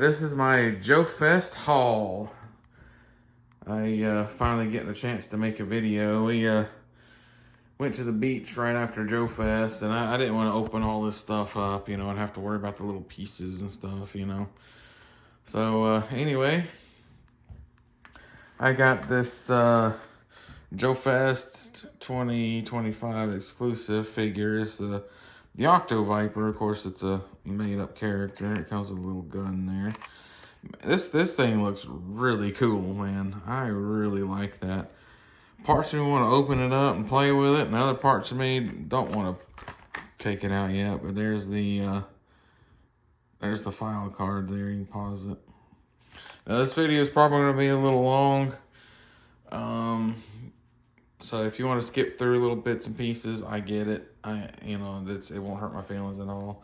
this is my JoeFest haul. I finally getting a chance to make a video. We went to the beach right after JoeFest, and I didn't want to open all this stuff up, you know, and have to worry about the little pieces and stuff, you know. So anyway, I got this JoeFest 2025 exclusive figures. The Octo Viper, of course, it's a made-up character. It comes with a little gun there. This thing looks really cool, man. I really like that. Parts of me want to open it up and play with it, and other parts of me don't want to take it out yet. But there's the file card there. You can pause it. Now this video is probably going to be a little long. So if you want to skip through little bits and pieces, I get it. It won't hurt my feelings at all.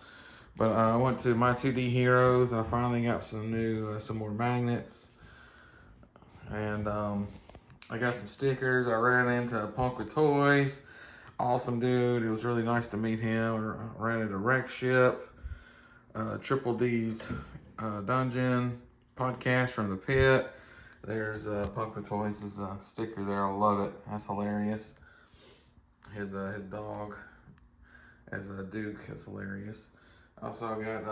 But I went to My 2D Heroes, and I finally got some more magnets. And I got some stickers. I ran into Punk with Toys. Awesome dude. It was really nice to meet him. I ran into Wreck Ship. Triple D's Dungeon. Podcast from the Pit. There's Punk with Toys' sticker there. I love it. That's hilarious. His dog as a Duke. That's hilarious. Also, I got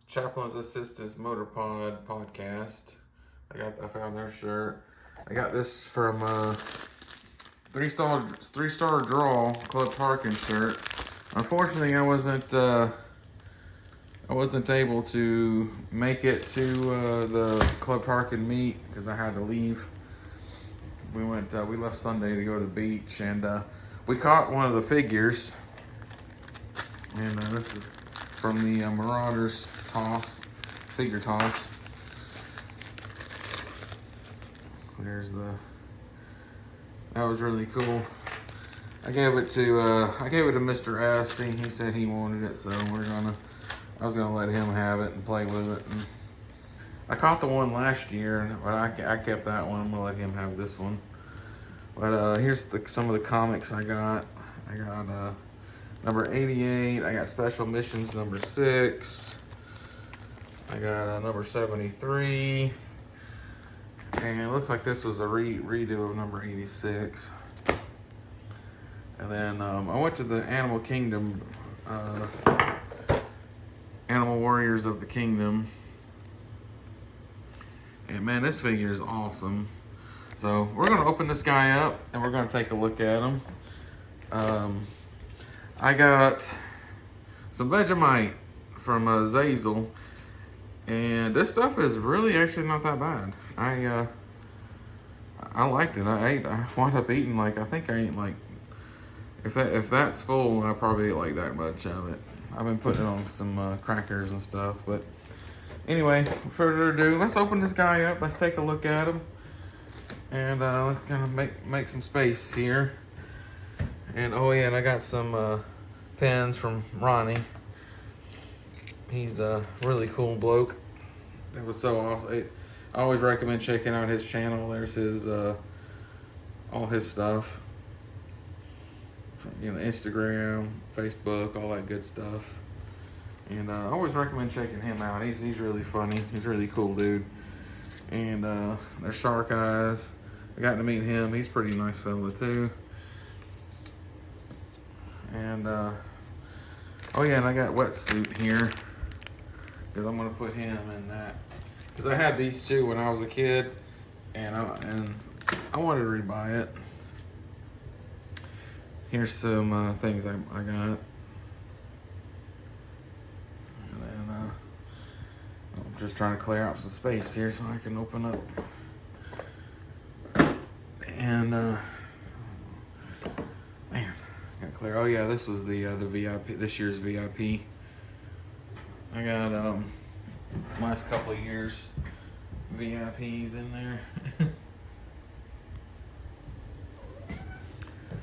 Chaplain's Assistance Motorpod podcast. I found their shirt. I got this from three star draw Club Tarkin shirt. Unfortunately, I wasn't able to make it to the Club Tarkin meet because I had to leave. We left Sunday to go to the beach, and we caught one of the figures. And this is from the Marauders figure toss. That was really cool. I gave it to Mr. S. He said he wanted it, so I was gonna let him have it and play with it. And I caught the one last year, but I kept that one. I'm gonna let him have this one. But here's some of the comics I got. I got number 88. I got Special Missions number 6. I got number 73. And it looks like this was a redo of number 86. And then I went to the Animal Kingdom, Animal Warriors of the Kingdom. And man, this figure is awesome. So we're going to open this guy up and we're going to take a look at him. I got some Vegemite from Zazel. And this stuff is really actually not that bad. I liked it. I wound up eating I think I ate if that's full, I probably ate like that much of it. I've been putting it on some crackers and stuff. But anyway, without further ado, let's open this guy up. Let's take a look at him. And let's kind of make some space here. And oh yeah, and I got some pens from Ronnie. He's a really cool bloke. It was so awesome. I always recommend checking out his channel. There's his all his stuff. Instagram, Facebook, all that good stuff. And I always recommend checking him out. He's really funny. He's a really cool dude. And there's Shark Eyes. I got to meet him. He's a pretty nice fella too. And oh yeah, and I got Wetsuit here because I'm gonna put him in that because I had these two when I was a kid, and I wanted to rebuy it. Here's some things I got, and then I'm just trying to clear out some space here so I can open up. And man, got clear. Oh yeah, this was the VIP, this year's VIP. I got last couple of years VIPs in there.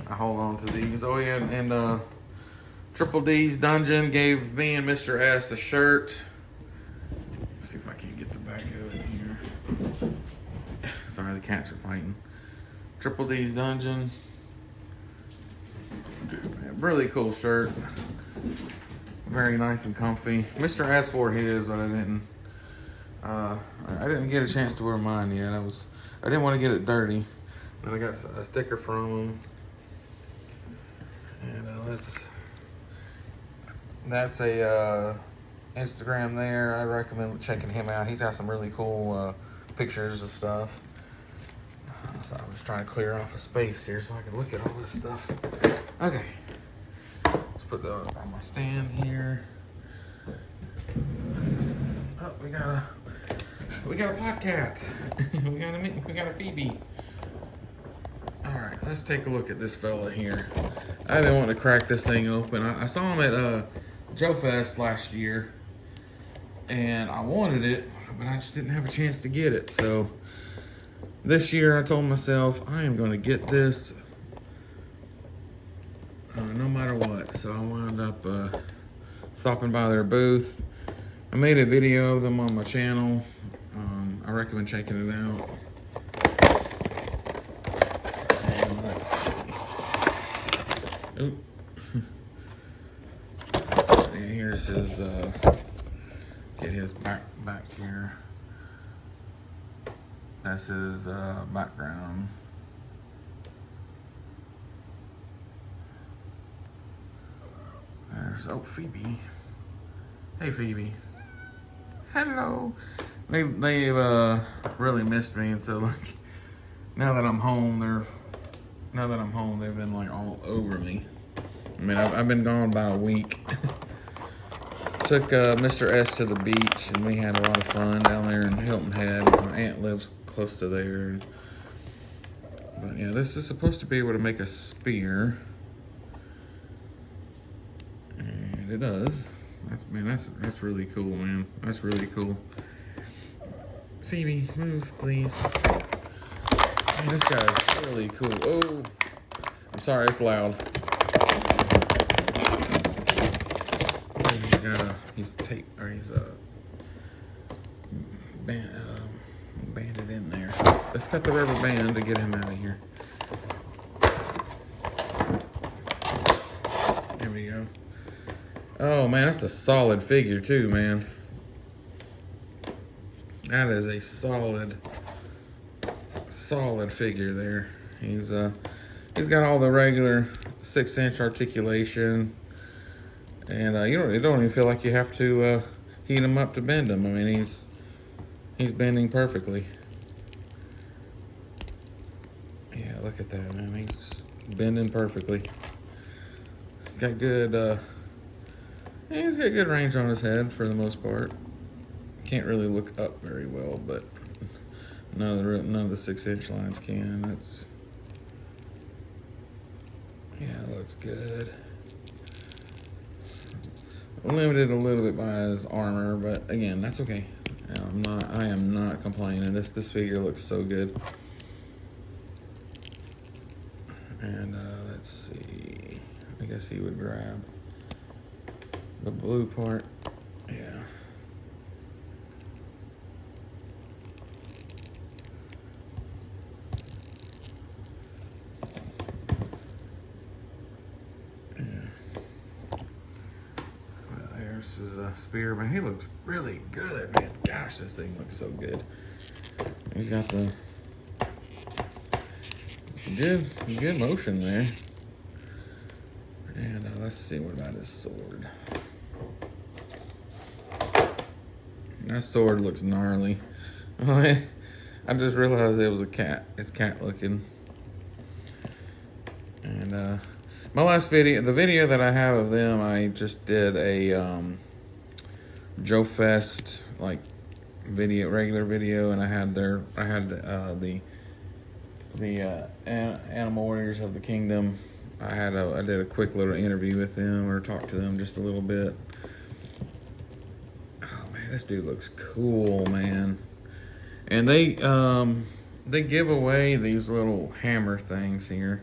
I hold on to these. Oh yeah, and Triple D's Dungeon gave me and Mr. S a shirt. Let's see if I can get the back of it here. Sorry, the cats are fighting. Triple D's Dungeon. Really cool shirt. Very nice and comfy. Mr. S wore his, but I didn't. I didn't get a chance to wear mine yet. I didn't want to get it dirty. And I got a sticker from him. And that's a Instagram there. I recommend checking him out. He's got some really cool pictures of stuff. So I'm just trying to clear off a space here so I can look at all this stuff. Okay. Let's put those on my stand here. Oh, we got a podcat. we got a Phoebe. All right, let's take a look at this fella here. I've been wanting to crack this thing open. I saw him at JoeFest last year, and I wanted it, but I just didn't have a chance to get it. So this year I told myself I am going to get this no matter what. So I wound up stopping by their booth. I made a video of them on my channel. I recommend checking it out. And let's see. Oop. And here's his, get his back here. That's his background. There's, oh, Phoebe. Hey, Phoebe. Hello. They've really missed me, and so like now that I'm home, they've been like all over me. I mean, I've been gone about a week. Took Mr. S to the beach, and we had a lot of fun down there in Hilton Head. My aunt lives close to there. But yeah, this is supposed to be able to make a spear, and it does. That's really cool, man. That's really cool. Phoebe, move, please. Man, this guy's really cool. Oh, I'm sorry, it's loud. He's taped, or he's banded in there. So let's cut the rubber band to get him out of here. There we go. Oh man, that's a solid figure too, man. That is a solid figure there. He's got all the regular 6-inch articulation, and you don't even feel like you have to heat him up to bend him. I mean, he's bending perfectly. Yeah, look at that, man. He's bending perfectly. He's got good range on his head for the most part. Can't really look up very well, but none of the 6-inch lines can. It looks good. Limited a little bit by his armor, but again, that's okay. I am not complaining. This figure looks so good. And let's see. I guess he would grab the blue part. Yeah. There's his spear, man. He looks really good, man. Gosh, this thing looks so good. He's got the good motion there. And let's see, what about his sword? That sword looks gnarly. I just realized it was a cat. It's cat looking. And my last video, the video that I have of them, I just did a JoeFest like video, regular video, and I had the Animal Warriors of the Kingdom. I did a quick little interview with them, or talked to them just a little bit. Oh man, this dude looks cool, man. And they give away these little hammer things here.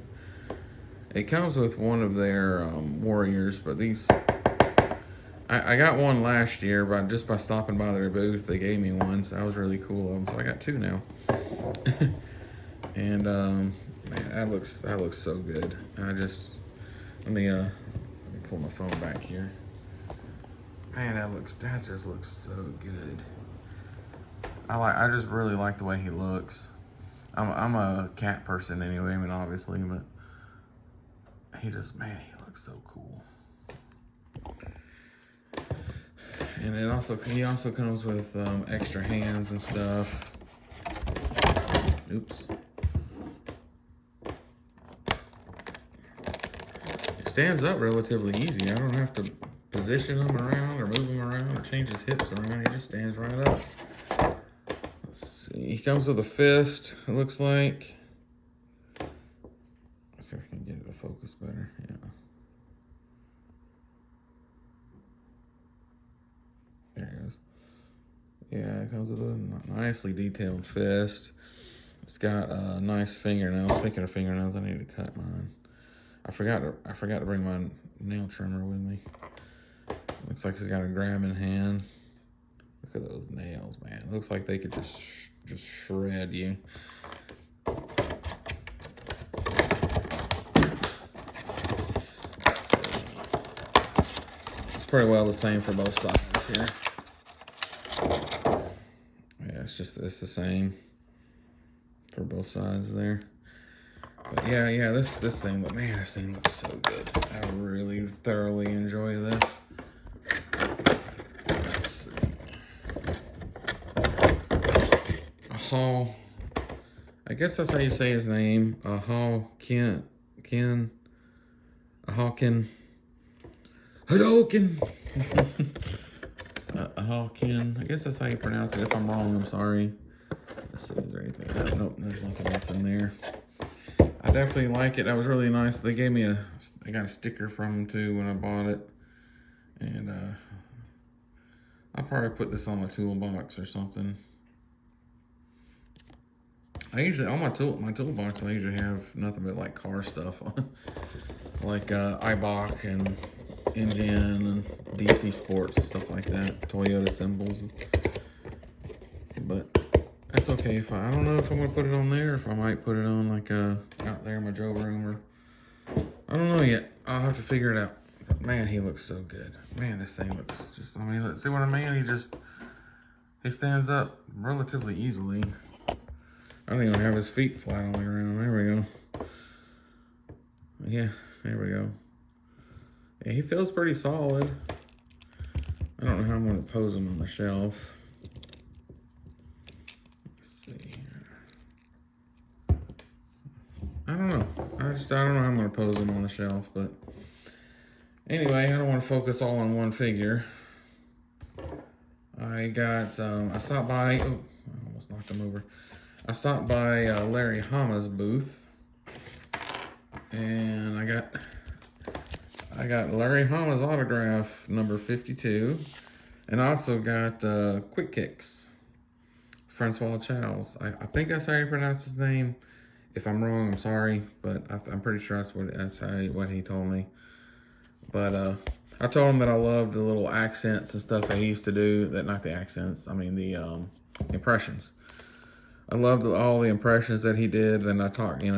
It comes with one of their warriors, but these, I got one last year, but just by stopping by their booth, they gave me one, so that was really cool of them. So I got two now. And man, that looks so good. Let me pull my phone back here. Man, that just looks so good. I just really like the way he looks. I'm a cat person anyway, I mean, obviously, but man, he looks so cool. And he also comes with extra hands and stuff. Oops. It stands up relatively easy. I don't have to position him around or move him around or change his hips around. He just stands right up. Let's see. He comes with a fist, it looks like. Let's see if I can get it to focus better. Yeah. There it goes. Yeah, it comes with a nicely detailed fist. It's got nice fingernails. Speaking of fingernails, I need to cut mine. I forgot to bring my nail trimmer with me. Looks like he's got a grab in hand. Look at those nails, man. It looks like they could just shred you. Let's see. It's pretty well the same for both sides here. Yeah, it's the same for both sides there. But yeah, this thing, but man, this thing looks so good. I really thoroughly enjoy this. Let's see. I guess that's how you say his name. Hadoken. Hadoken. I guess that's how you pronounce it. If I'm wrong, I'm sorry. Let's see, is there anything? Nope, there's nothing else in there. I definitely like it. That was really nice. They gave me I got a sticker from them too when I bought it. And I'll probably put this on my toolbox or something. I usually, on my toolbox, I usually have nothing but like car stuff on. Like Ibach and Engine and DC Sports and stuff like that. Toyota symbols. But that's okay. If I don't know if I'm gonna put it on there, or if I might put it on like out there in my Joe room, or I don't know yet. I'll have to figure it out. But man, he looks so good. Man, this thing looks just. I mean, let's see what a man. He stands up relatively easily. I don't even have his feet flat on the ground. There we go. Yeah, there we go. Yeah, he feels pretty solid. I don't know how I'm gonna pose him on the shelf. I don't know. I don't know how I'm going to pose them on the shelf, but anyway, I don't want to focus all on one figure. I stopped by, I almost knocked him over. I stopped by Larry Hama's booth, and I got Larry Hama's autograph number 52, and I also got Quick Kicks, Francois Chow's. I think that's how you pronounce his name. If I'm wrong, I'm sorry, but I'm pretty sure that's what he told me. But I told him that I loved the little accents and stuff that he used to do. Not the accents, I mean the impressions. I loved all the impressions that he did. And I talked, he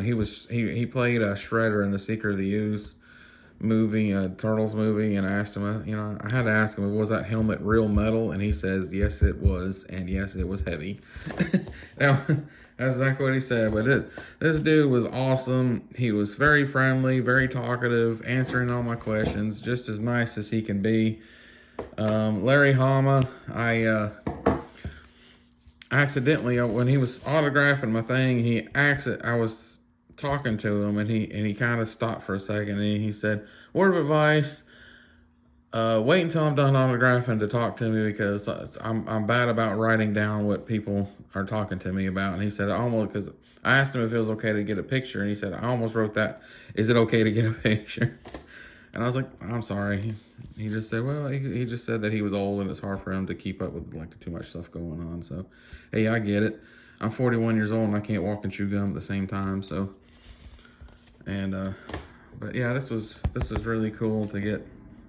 played Shredder in the Secret of the Ooze movie, Turtles movie, and I asked him, I had to ask him, was that helmet real metal? And he says, yes, it was, and yes, it was heavy. That's exactly what he said. But this dude was awesome. He was very friendly, very talkative, answering all my questions, just as nice as he can be. Larry Hama, I accidentally, when he was autographing my thing, I was talking to him, and he kind of stopped for a second, and he said, word of advice, wait until I'm done autographing to talk to me, because I'm bad about writing down what people are talking to me about. And he said, because I asked him if it was okay to get a picture, and he said, I almost wrote that, is it okay to get a picture? And I was like, I'm sorry. He just said, well, he just said that he was old and it's hard for him to keep up with like too much stuff going on. So, hey, I get it. I'm 41 years old and I can't walk and chew gum at the same time. So, and but yeah, this was really cool to get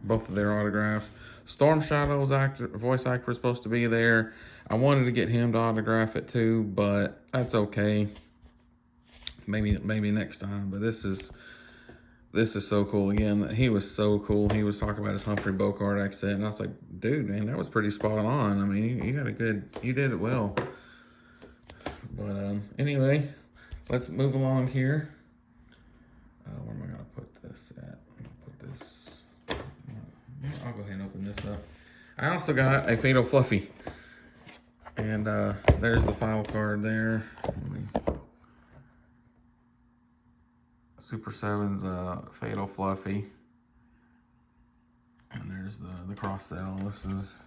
both of their autographs. Storm Shadow's voice actor was supposed to be there. I wanted to get him to autograph it too, but that's okay. Maybe next time. But this is so cool. Again, he was so cool. He was talking about his Humphrey Bogart accent, and I was like, dude, man, that was pretty spot on. I mean, you did it well. But anyway, let's move along here. Where am I gonna put this at? I'm gonna put this. I'll go ahead and open this up. I also got a Fatal Fluffy, and there's the file card there. Super 7's Fatal Fluffy, and there's the cross sell. This is.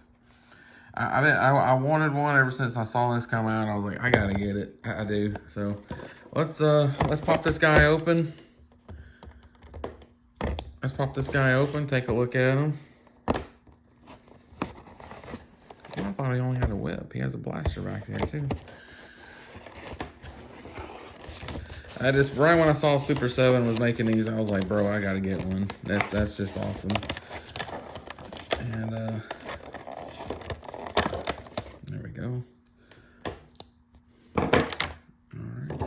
I wanted one ever since I saw this come out. I was like, I gotta get it. I do. So let's pop this guy open. Let's pop this guy open. Take a look at him. I thought he only had a whip. He has a blaster back there too. Right when I saw Super 7 was making these, I was like, bro, I gotta get one. That's just awesome. And there we go. All right.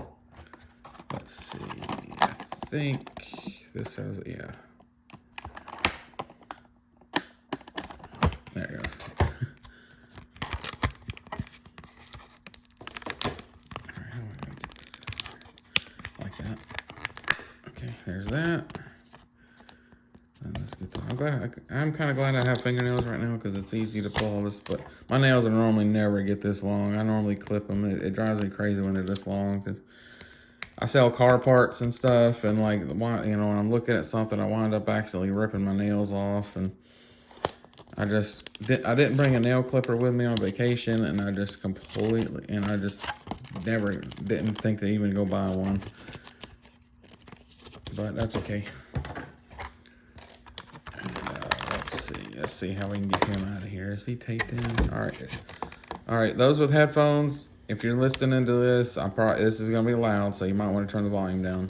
Let's see. I think this has, yeah. There it goes. All right, how am I gonna get this like that? Okay, there's that. And let's get that. I'm kind of glad I have fingernails right now because it's easy to pull all this, but my nails are normally never get this long. I normally clip them. It drives me crazy when they're this long because I sell car parts and stuff, and like, you know, when I'm looking at something, I wind up accidentally ripping my nails off, and I didn't bring a nail clipper with me on vacation, and I just never didn't think to even go buy one, but that's okay. Let's see how we can get him out of here. Is he taped in? All right. Those with headphones, if you're listening to this, this is gonna be loud, so you might want to turn the volume down.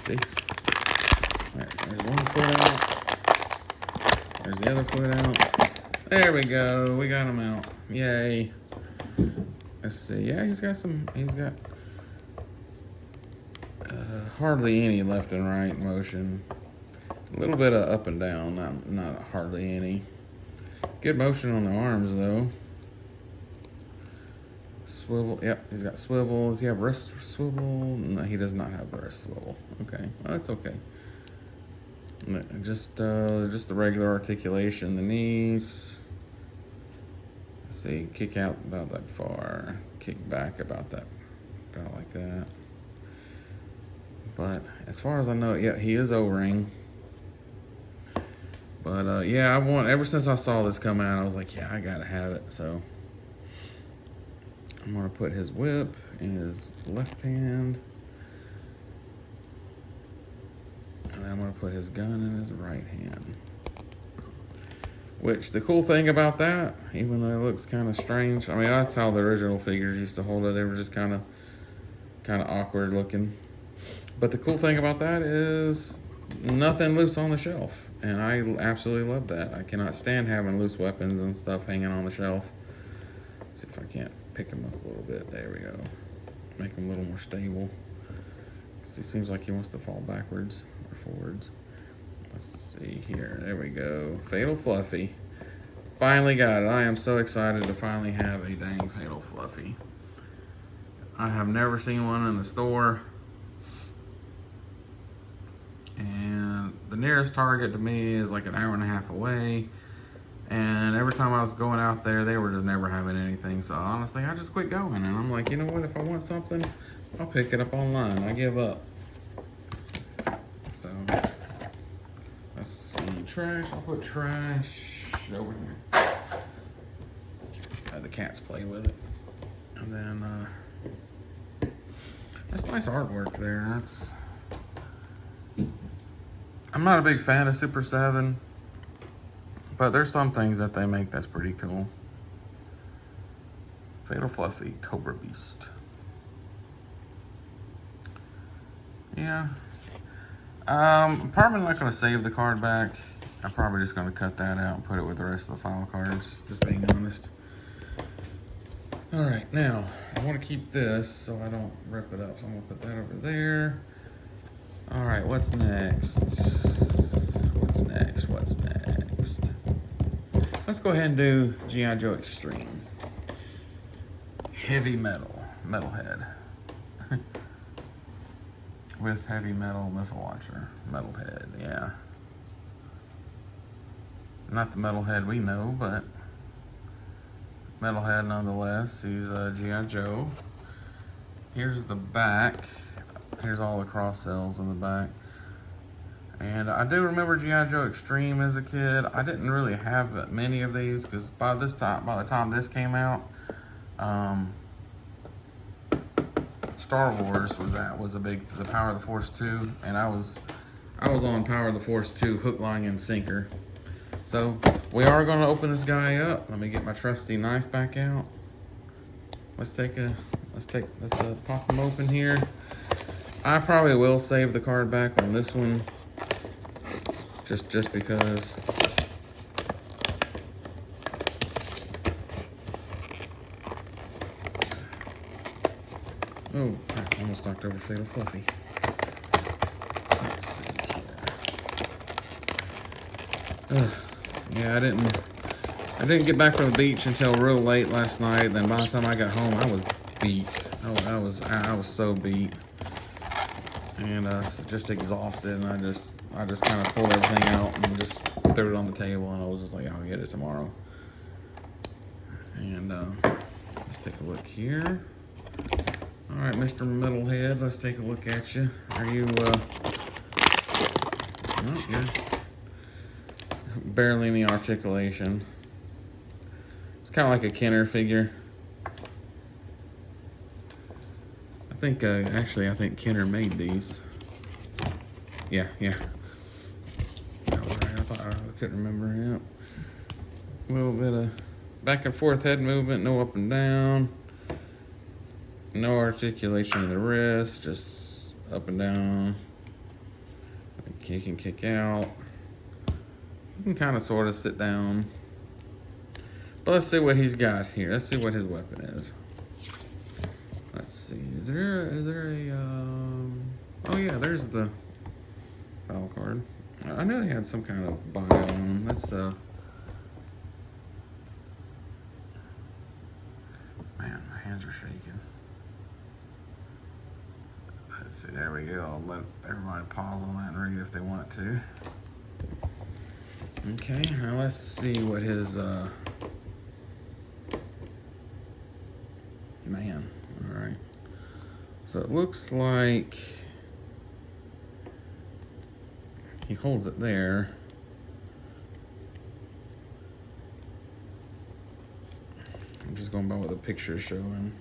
See? There's one foot out. There's the other foot out. There we go. We got him out. Yay. Let's see. Yeah, he's got hardly any left and right motion. A little bit of up and down, not hardly any. Good motion on the arms though. Swivel, yep, he's got swivel. Does he have wrist swivel? No, he does not have wrist swivel. Okay, well, that's okay. Just the regular articulation, the knees. Let's see, kick out about that far, kick back about like that. But as far as I know, yeah, he is O-ring. But yeah, ever since I saw this come out, I was like, yeah, I gotta have it. So I'm gonna put his whip in his left hand, and then I'm gonna put his gun in his right hand. Which, the cool thing about that, even though it looks kind of strange, I mean, that's how the original figures used to hold it. They were just kind of awkward looking. But the cool thing about that is nothing loose on the shelf. And I absolutely love that. I cannot stand having loose weapons and stuff hanging on the shelf. Let's see if I can't pick him up a little bit. There we go. Make him a little more stable. He seems like he wants to fall backwards or forwards. Let's see here. There we go. Fatal Fluffy. Finally got it. I am so excited to finally have a dang Fatal Fluffy. I have never seen one in the store. And the nearest Target to me is like an hour and a half away. And every time I was going out there, they were just never having anything. So honestly, I just quit going. And I'm like, you know what? If I want something, I'll pick it up online. I give up. So let's see. Trash. I'll put trash over here. The cats play with it. And then that's nice artwork there. I'm not a big fan of Super 7, but there's some things that they make that's pretty cool. Fatal Fluffy, Cobra Beast. Yeah. I'm probably not going to save the card back. I'm probably just going to cut that out and put it with the rest of the file cards, just being honest. All right, now, I want to keep this so I don't rip it up, so I'm going to put that over there. All right, what's next? Let's let's go ahead and do G.I. Joe Extreme. Heavy metal head. With heavy metal missile launcher. Metal head, yeah. Not the metal head we know, but metal head nonetheless. He's G.I. Joe. Here's the back. Here's all the cross cells in the back. And I do remember G.I. Joe Extreme as a kid. I didn't really have many of these because by the time this came out, Star Wars was a big, the Power of the Force 2, and I was on Power of the Force 2 hook, line, and sinker. So we are going to open this guy up. Let me get my trusty knife back out. Let's pop them open here. I probably will save the card back on this one. Just because. Oh, I almost knocked over Fatal Fluffy. Let's see here. Yeah, I didn't get back from the beach until real late last night. Then by the time I got home, I was beat. I was so beat, and just exhausted. And I just kind of pulled everything out and just threw it on the table, and I was just like, I'll get it tomorrow. And let's take a look here. All right, Mr. Metalhead, let's take a look at you. Are you, oh, you're barely any articulation. It's kind of like a Kenner figure. I think, actually, I think Kenner made these. Yeah. All right, I couldn't remember. Yeah. A little bit of back and forth head movement, no up and down. No articulation of the wrist, just up and down. He can kick out. You can kind of sort of sit down. But let's see what he's got here. Let's see what his weapon is. Let's see. Is there a oh yeah, there's the foul card. I know they had some kind of bio on them. Let's man, my hands are shaking. Let's see, there we go. I'll let everybody pause on that and read if they want to. Okay, now let's see what his, man, all right. So it looks like he holds it there. I'm just going by what the picture is showing.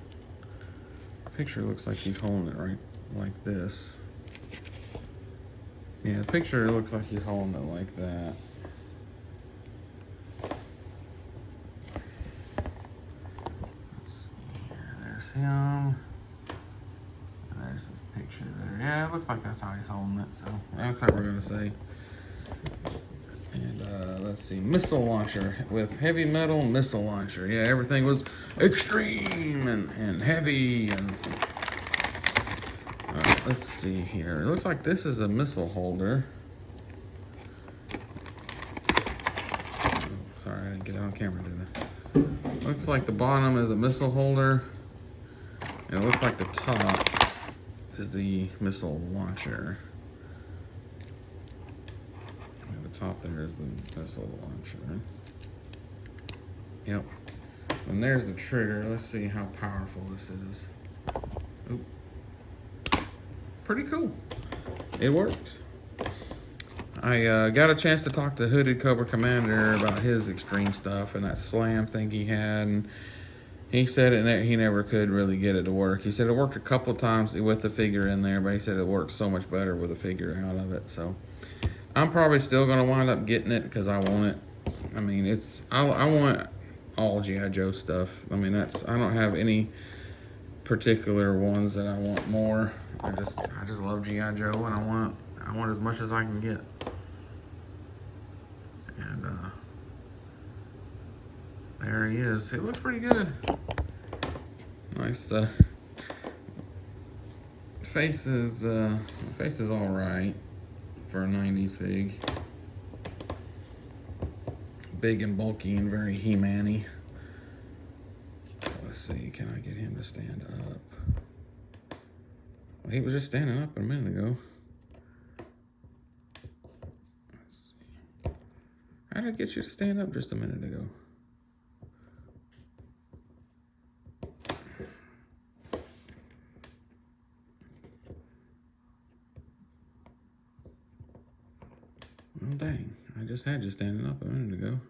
The picture looks like he's holding it right like this. Yeah, the picture looks like he's holding it like that. Let's see here. There's him. And there's his picture there. Yeah, it looks like that's how he's holding it, so that's how we're gonna say. And let's see, missile launcher with heavy metal missile launcher. Yeah, everything was extreme and heavy and let's see here. It looks like this is a missile holder. Oh, sorry, I didn't get it on camera, did I? Looks like the bottom is a missile holder. And it looks like the top is the missile launcher. And the top there is the missile launcher. Yep. And there's the trigger. Let's see how powerful this is. Oop. Pretty cool. It worked. I got a chance to talk to Hooded Cobra Commander about his extreme stuff and that slam thing he had, and he said he never could really get it to work. He said it worked a couple of times with the figure in there, but he said it worked so much better with a figure out of it. So I'm probably still going to wind up getting it because I want it. I mean, I want all G.I. Joe stuff. I mean, I don't have any particular ones that I want more. I just love G.I. Joe, and I want as much as I can get. And there he is. It looks pretty good. Nice face is all right for a 90s fig. big and bulky and very He-Man-y. Let's see, can I get him to stand up? Well, he was just standing up a minute ago. Let's see. How did I get you to stand up just a minute ago? Oh, dang. I just had you standing up a minute ago.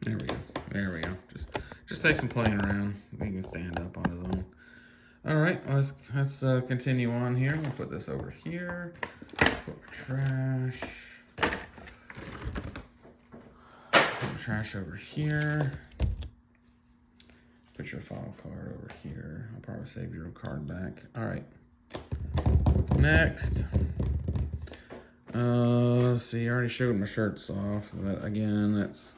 There we go. There we go. Just takes some playing around. He can stand up on his own. All right, let's continue on here. We'll put this over here. Put my trash. Put my trash over here. Put your file card over here. I'll probably save your card back. All right. Next. Let's see. I already showed my shirts off. But again, that's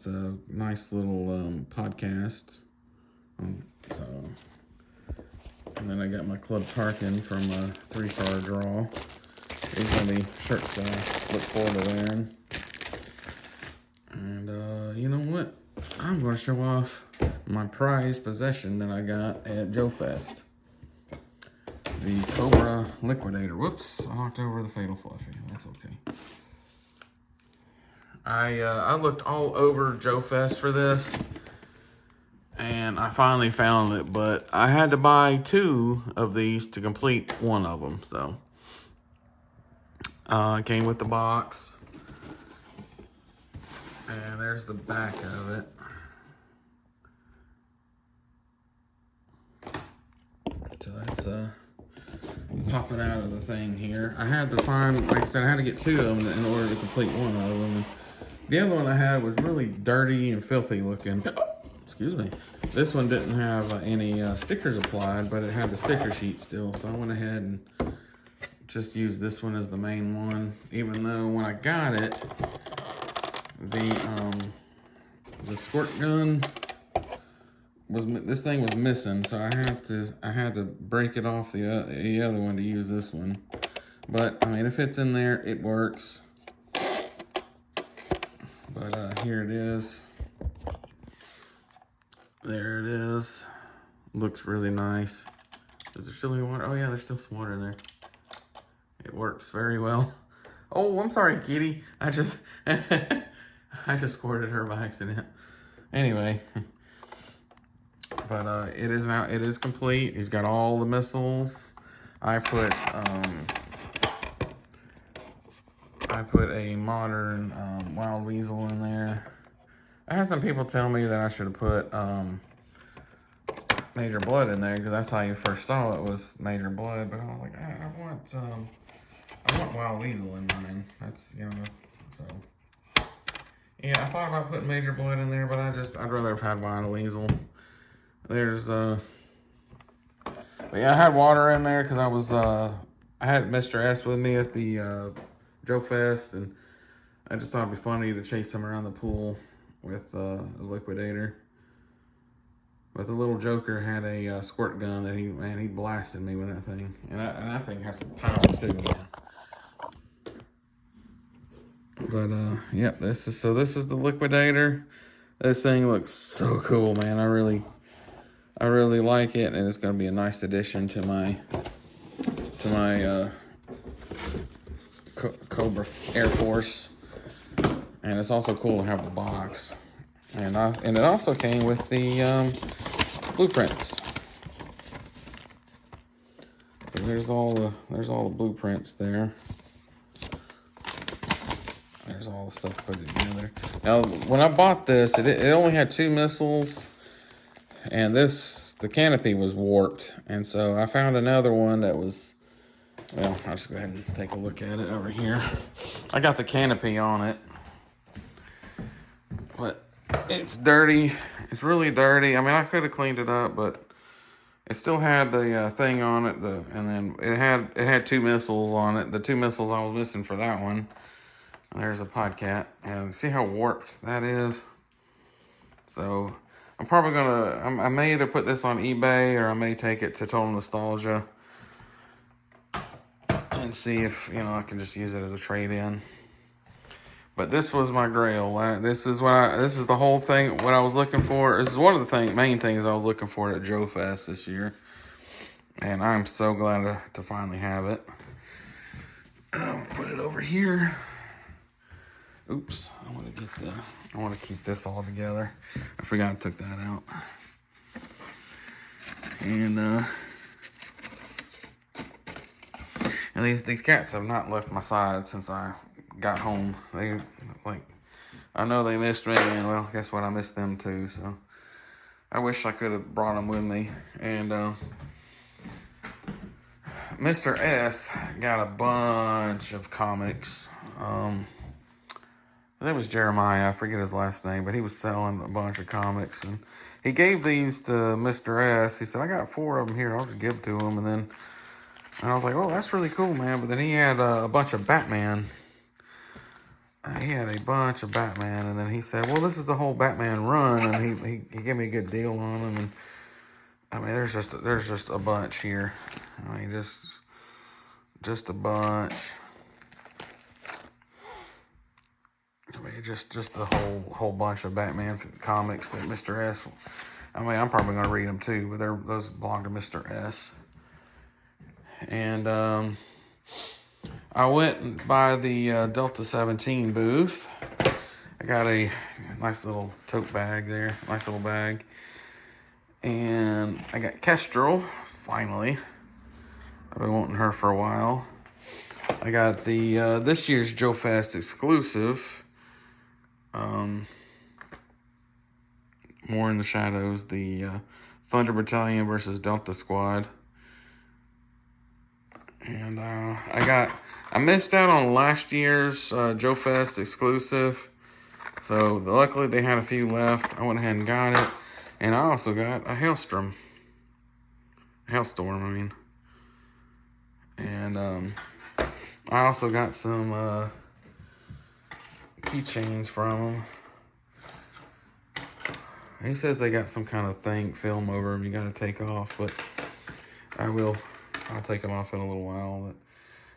a nice little podcast. So, and then I got my Club Tarkin from a 3-star draw. These are the shirts I look forward to wearing. And you know what? I'm going to show off my prized possession that I got at JoeFest. The Cobra Liquidator. Whoops, I knocked over the Fatal Fluffy. That's okay. I looked all over JoeFest for this, and I finally found it, but I had to buy 2 of these to complete one of them, so. It came with the box. And there's the back of it. So that's pop it out of the thing here. I had to find, like I said, I had to get 2 of them in order to complete one of them. The other one I had was really dirty and filthy looking. Excuse me. This one didn't have any stickers applied, but it had the sticker sheet still. So I went ahead and just used this one as the main one. Even though when I got it, the squirt gun this thing was missing, so I had to break it off the other one to use this one. But I mean, if it's in there, it works. But here it is. There it is. Looks really nice. Is there still any water? Oh yeah, there's still some water in there. It works very well. Oh, I'm sorry, kitty. I just squirted her by accident. Anyway, but it is complete. He's got all the missiles. I put a modern Wild Weasel in there. I had some people tell me that I should have put Major Blood in there because that's how you first saw it, was Major Blood. But I was like, I want Wild Weasel in mine. That's, you know, so. Yeah, I thought about putting Major Blood in there, but I'd rather have had Wild Weasel. There's, but yeah, I had water in there because I had Mr. S with me at the JoeFest, and I just thought it'd be funny to chase him around the pool with a liquidator. But the little Joker had a squirt gun that he blasted me with that thing, and that thing has some power too, man. But yep, this is the liquidator. This thing looks so cool, man. I really like it, and it's gonna be a nice addition to my Cobra Air Force. And it's also cool to have the box, and it also came with the blueprints. So there's all the blueprints there. There's all the stuff put together. Now, when I bought this, it only had 2 missiles, and the canopy was warped, and so I found another one that was. Well, I'll just go ahead and take a look at it over here. I got the canopy on it, but it's dirty. It's really dirty. I mean, I could have cleaned it up, but it still had the thing on it. And then it had 2 missiles on it. The 2 missiles I was missing for that one. There's a podcat, and see how warped that is. So I'm probably gonna. I may either put this on eBay or I may take it to Total Nostalgia and see if, you know, I can just use it as a trade-in. But this was my grail. This is the whole thing. What I was looking for. This is one of the main things I was looking for at JoeFest this year, and I'm so glad to finally have it. Put it over here. Oops, I want to keep this all together. I forgot I took that out. And these cats have not left my side since I got home. I know they missed me, and well, guess what? I missed them too. So I wish I could have brought them with me. And Mr. S got a bunch of comics. That was Jeremiah. I forget his last name, but he was selling a bunch of comics, and he gave these to Mr. S. He said, "I got 4 of them here. I'll just give to him." And I was like, "Oh, that's really cool, man." But then he had a bunch of Batman. He had a bunch of Batman, and then he said, "Well, this is the whole Batman run," and he gave me a good deal on them. And I mean, there's just a bunch here. I mean, just a bunch. I mean, just a whole bunch of Batman comics that Mr. S. I mean, I'm probably gonna read them too, but those belong to Mr. S. And I went by the Delta 17 booth. I got a nice little tote bag there, nice little bag. And I got Kestrel, finally. I've been wanting her for a while. I got the this year's JoeFest exclusive. More in the Shadows, the Thunder Battalion versus Delta Squad. And I missed out on last year's JoeFest exclusive. So luckily they had a few left. I went ahead and got it. And I also got a Hailstorm, I mean. And I also got some keychains from them. He says they got some kind of film over them you gotta take off, but I'll take them off in a little while. But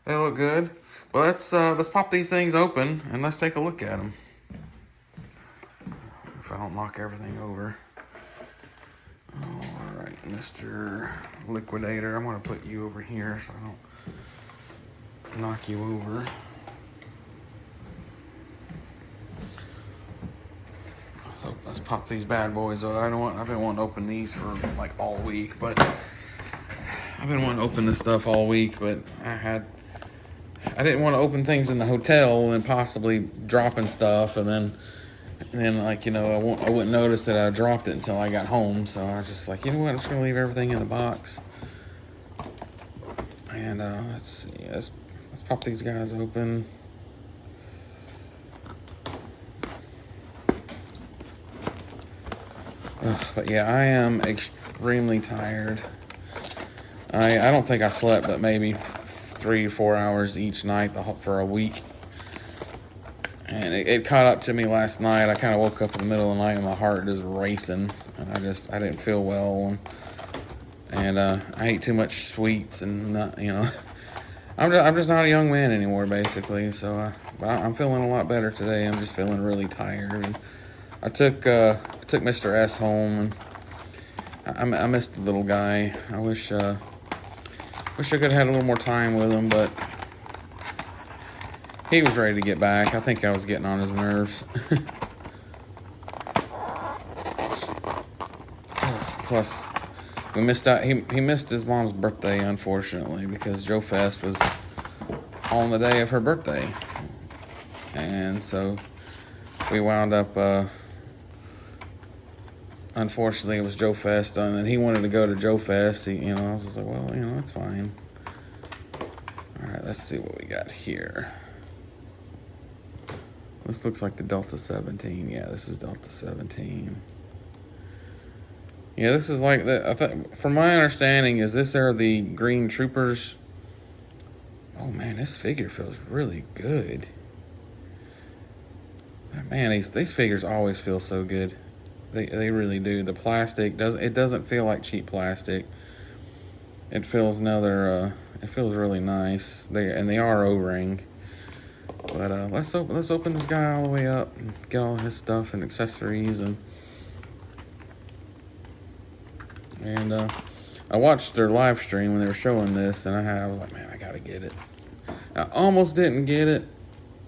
they look good. Well, let's pop these things open and let's take a look at them. If I don't knock everything over. All right, Mr. Liquidator, I'm gonna put you over here so I don't knock you over. So let's pop these bad boys. I've been wanting to open these for like all week, but I've been wanting to open this stuff all week, but I didn't want to open things in the hotel and possibly dropping stuff, and then like, you know, I wouldn't notice that I dropped it until I got home. So I was just like, you know what, I'm just gonna leave everything in the box. And let's see, let's pop these guys open. But yeah, I am extremely tired. I don't think I slept but maybe 3 or 4 hours each night for a week. And it caught up to me last night. I kind of woke up in the middle of the night and my heart just racing. And I didn't feel well. And I ate too much sweets and not, you know. I'm just not a young man anymore, basically. So, but I'm feeling a lot better today. I'm just feeling really tired. And I took Mr. S home, and I missed the little guy. I wish I could have had a little more time with him, but he was ready to get back. I think I was getting on his nerves. Plus, we missed out. He missed his mom's birthday, unfortunately, because JoeFest was on the day of her birthday, and so we wound up. Unfortunately, it was JoeFest, and then he wanted to go to JoeFest. I was just like, well, that's fine. All right, let's see what we got here. This looks like the Delta 17. Yeah, this is Delta 17. Yeah, this is like from my understanding, these are the Green Troopers. Oh man, this figure feels really good. Man, these figures always feel so good. They really do. The plastic doesn't feel like cheap plastic. It feels It feels really nice. They are O-ring. But let's open this guy all the way up and get all his stuff and accessories and I watched their live stream when they were showing this, and I was like, man, I gotta get it. I almost didn't get it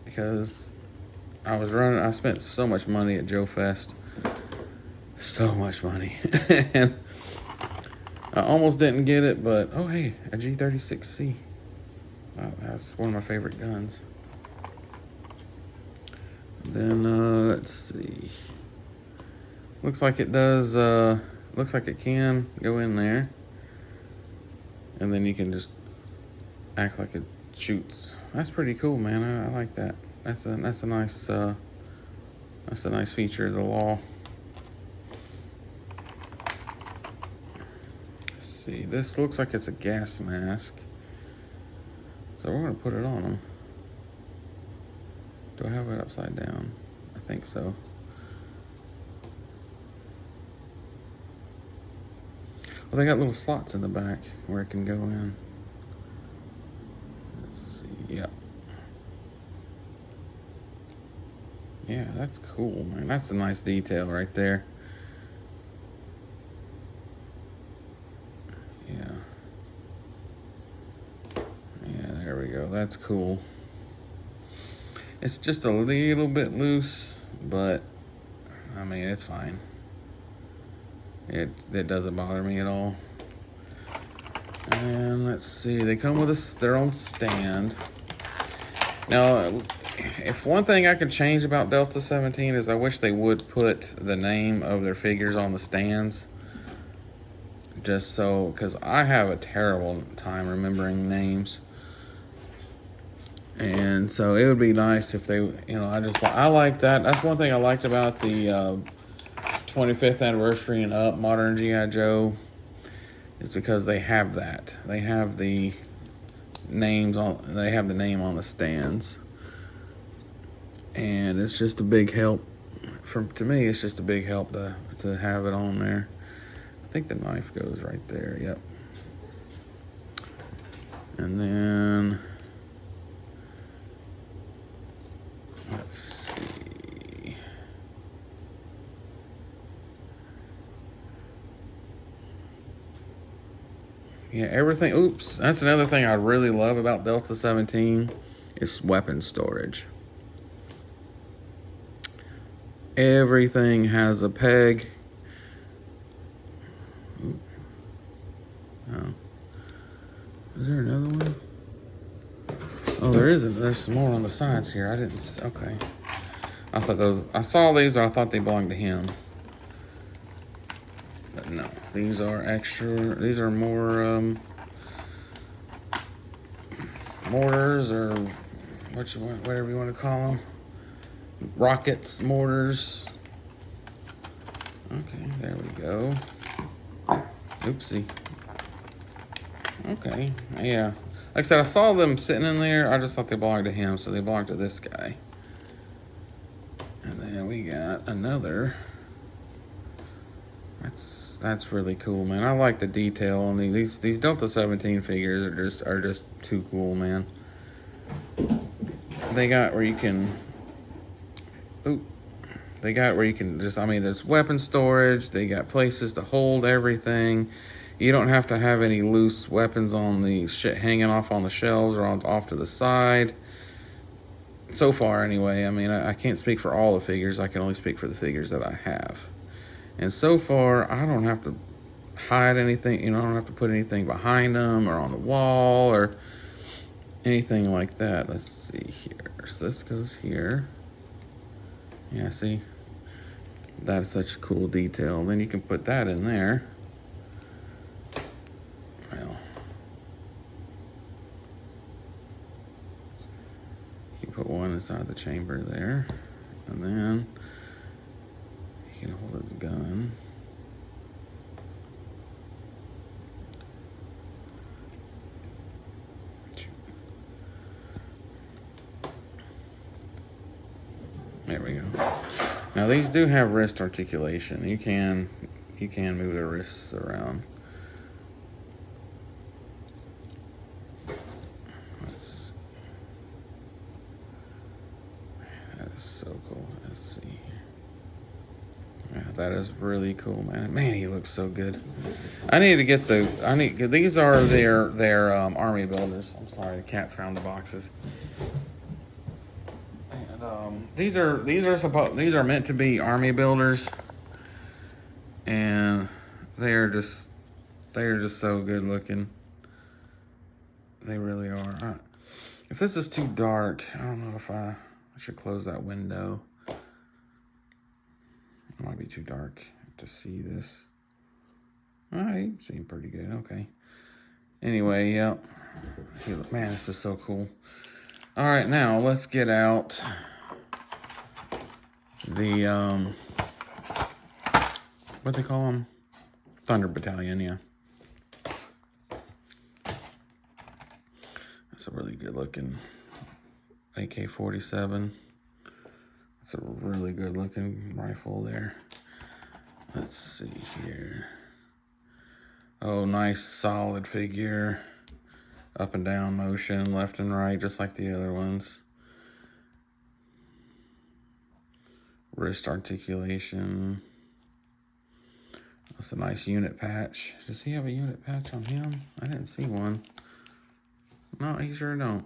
because I spent so much money at JoeFest. So much money. And I almost didn't get it, but oh hey, a G36C. That's one of my favorite guns. Then let's see. Looks like it does. Looks like it can go in there, and then you can just act like it shoots. That's pretty cool, man. I like that. That's a nice feature of the law. Let's see. This looks like it's a gas mask, so we're gonna put it on them. Do I have it upside down? I think so. Well, they got little slots in the back where it can go in. Let's see. Yep. Yeah, that's cool, man. That's a nice detail right there. Yeah. Yeah, there we go. That's cool. It's just a little bit loose, but I mean, it's fine. It doesn't bother me at all. And let's see, they come with their own stand. Now, if one thing I could change about Delta 17 is I wish they would put the name of their figures on the stands. Just so, because I have a terrible time remembering names. And so it would be nice if they, I like that. That's one thing I liked about the 25th anniversary and up Modern G.I. Joe, is because they have that. They have the names on. They have the name on the stands, and it's just a big help. To me, it's just a big help to have it on there. I think the knife goes right there. Yep. And then let's see. Yeah, everything. Oops, that's another thing I really love about Delta 17 is weapon storage. Everything has a peg. Oh. Is there another one? Oh, there isn't. There's some more on the sides here. I didn't. Okay. I saw these, or I thought they belonged to him. But no, these are extra. These are more mortars, or whatever you want to call them. Rockets, mortars. Okay, there we go. Oopsie. Okay, yeah. Like I said, I saw them sitting in there. I just thought they belonged to him, so they belong to this guy. And then we got another. That's really cool, man. I like the detail on these Delta 17 figures are just too cool, man. They got where you can. They got where you can just. I mean, there's weapon storage. They got places to hold everything. You don't have to have any loose weapons on the shit hanging off on the shelves or off to the side. So far, anyway. I mean, I can't speak for all the figures. I can only speak for the figures that I have. And so far, I don't have to hide anything. I don't have to put anything behind them or on the wall or anything like that. Let's see here. So this goes here. Yeah, see? That is such a cool detail. Then you can put that in there. Well, you can put one inside the chamber there. And then you can hold his gun. There we go. Now these do have wrist articulation. You can move their wrists around. so cool. Let's see here. Yeah, that is really cool, man. Man, he looks so good. I need to get these are their army builders. I'm sorry, the cats found the boxes. And these are meant to be army builders, and they're just so good looking. They really are. If this is too dark, I don't know if I should close that window. It might be too dark to see this. All right, seem pretty good. Okay. Anyway, yep. Man, this is so cool. All right, now let's get out the what they call them? Thunder Battalion. Yeah. That's a really good looking AK-47. It's a really good looking rifle there. Let's see here. Oh, nice solid figure. Up and down motion, left and right, just like the other ones. Wrist articulation. That's a nice unit patch. Does he have a unit patch on him? I didn't see one. No, he sure don't.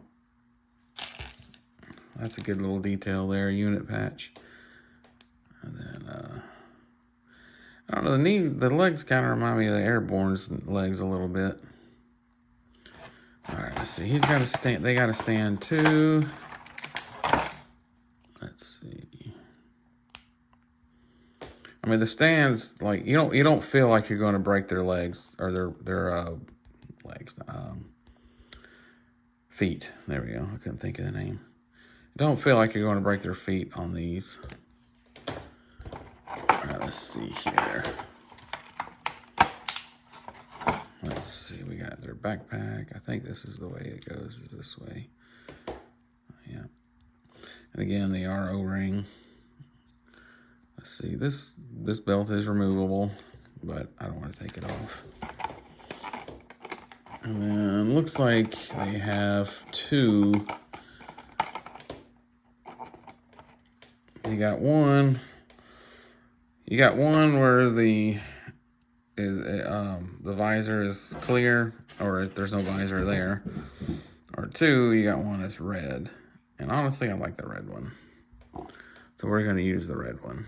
That's a good little detail there, unit patch. And then, I don't know, the legs kind of remind me of the Airborne's legs a little bit. All right, let's see. They got to stand too. Let's see. I mean, the stands, like, you don't feel like you're going to break their legs or their legs, feet. There we go. I couldn't think of the name. Don't feel like you're going to break their feet on these. All right, let's see here. Let's see, we got their backpack. I think this is the way it goes, is this way. Yeah. And again, the RO ring. Let's see, this belt is removable, but I don't want to take it off. And then looks like they have two. You got one where the visor is clear, or if there's no visor there. Or two, you got one that's red. And honestly, I like the red one. So we're going to use the red one.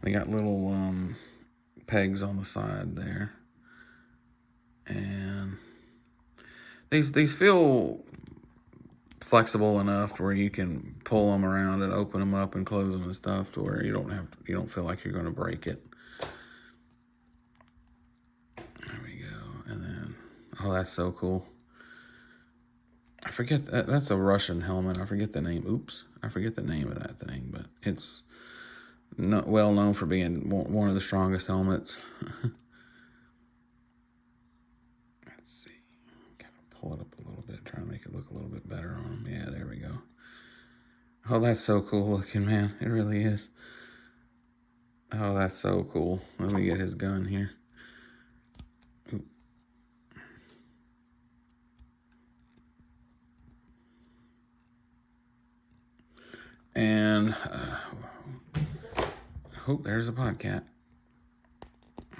They got little pegs on the side there. And these feel flexible enough to where you can pull them around and open them up and close them and stuff to where you don't feel like you're going to break it. There we go. And then, oh, that's so cool. I forget that's a Russian helmet. I forget the name. Oops, I forget the name of that thing, but it's not well known for being one of the strongest helmets. Let's see. Gotta pull it up a little bit, try to make it look a little bit better on them. Yeah, there we go. Oh, that's so cool looking, man. It really is. Oh, that's so cool. Let me get his gun here. Oop. And, oh, there's a podcat.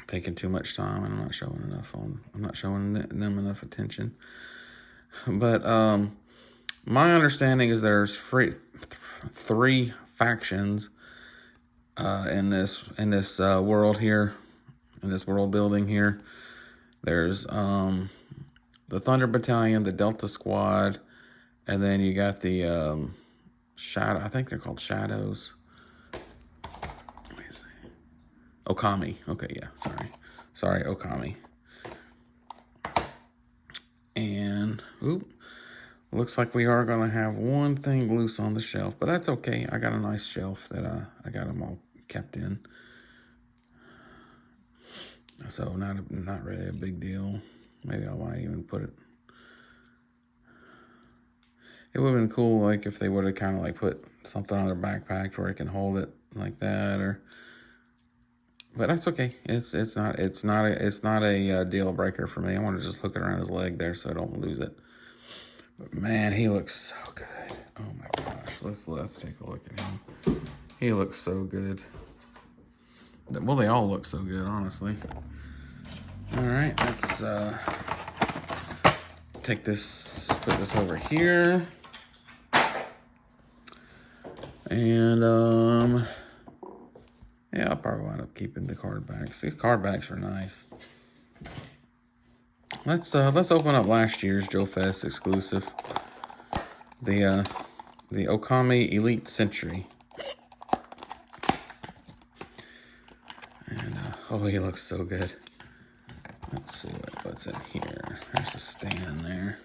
Taking too much time, and I'm not showing them enough attention. But my understanding is there's three factions in this world here, in this world building here. There's the Thunder Battalion, the Delta Squad, and then you got the Shadow. I think they're called Shadows. Let me see. Okami. Okay, yeah. Sorry, Okami. And looks like we are gonna have one thing loose on the shelf, but that's okay. I got a nice shelf that I got them all kept in, so not really a big deal. Maybe I might even put it. It would have been cool, like if they would have kind of like put something on their backpack where it can hold it like that, but that's okay. It's not a deal breaker for me. I want to just hook it around his leg there so I don't lose it. But man, he looks so good. Oh my gosh, let's take a look at him. He looks so good. Well, they all look so good, honestly. All right, let's take this, put this over here. And yeah, I'll probably wind up keeping the card backs. These card backs are nice. Let's open up last year's JoeFest exclusive. The Okami Elite Century. And oh, he looks so good. Let's see what's in here. There's a stand there.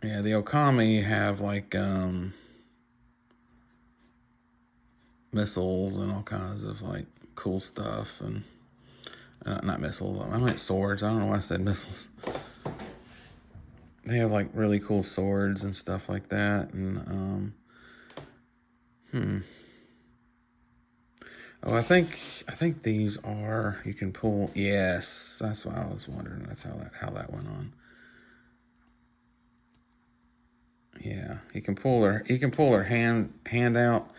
Yeah, the Okami have like missiles and all kinds of like cool stuff, and not missiles. I meant swords. I don't know why I said missiles. They have like really cool swords and stuff like that, and oh, I think these are, you can pull. Yes, that's what I was wondering. That's how that went on. Yeah, you can pull her hand out,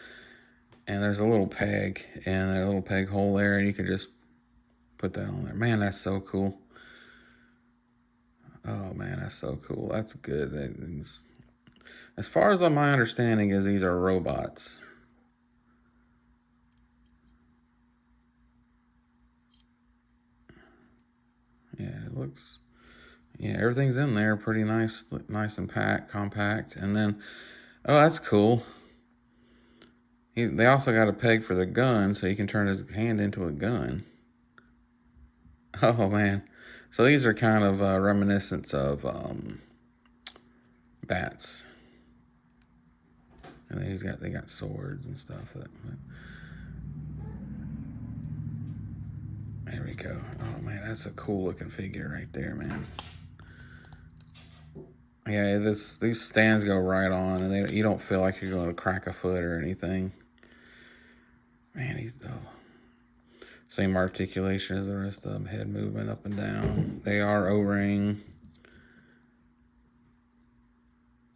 and there's a little peg and a little peg hole there, and you can just put that on there. Man, that's so cool. Oh man, that's so cool. That's good. As far as my understanding is, these are robots. Yeah, it looks. Yeah, everything's in there pretty nice and compact. And then, oh, that's cool. They also got a peg for the gun, so you can turn his hand into a gun. Oh man, so these are kind of reminiscent of bats. And they got swords and stuff. There we go. Oh man, that's a cool looking figure right there, man. Yeah, these stands go right on, and you don't feel like you're going to crack a foot or anything. Man, same articulation as the rest of them. Head movement up and down. They are O-ring.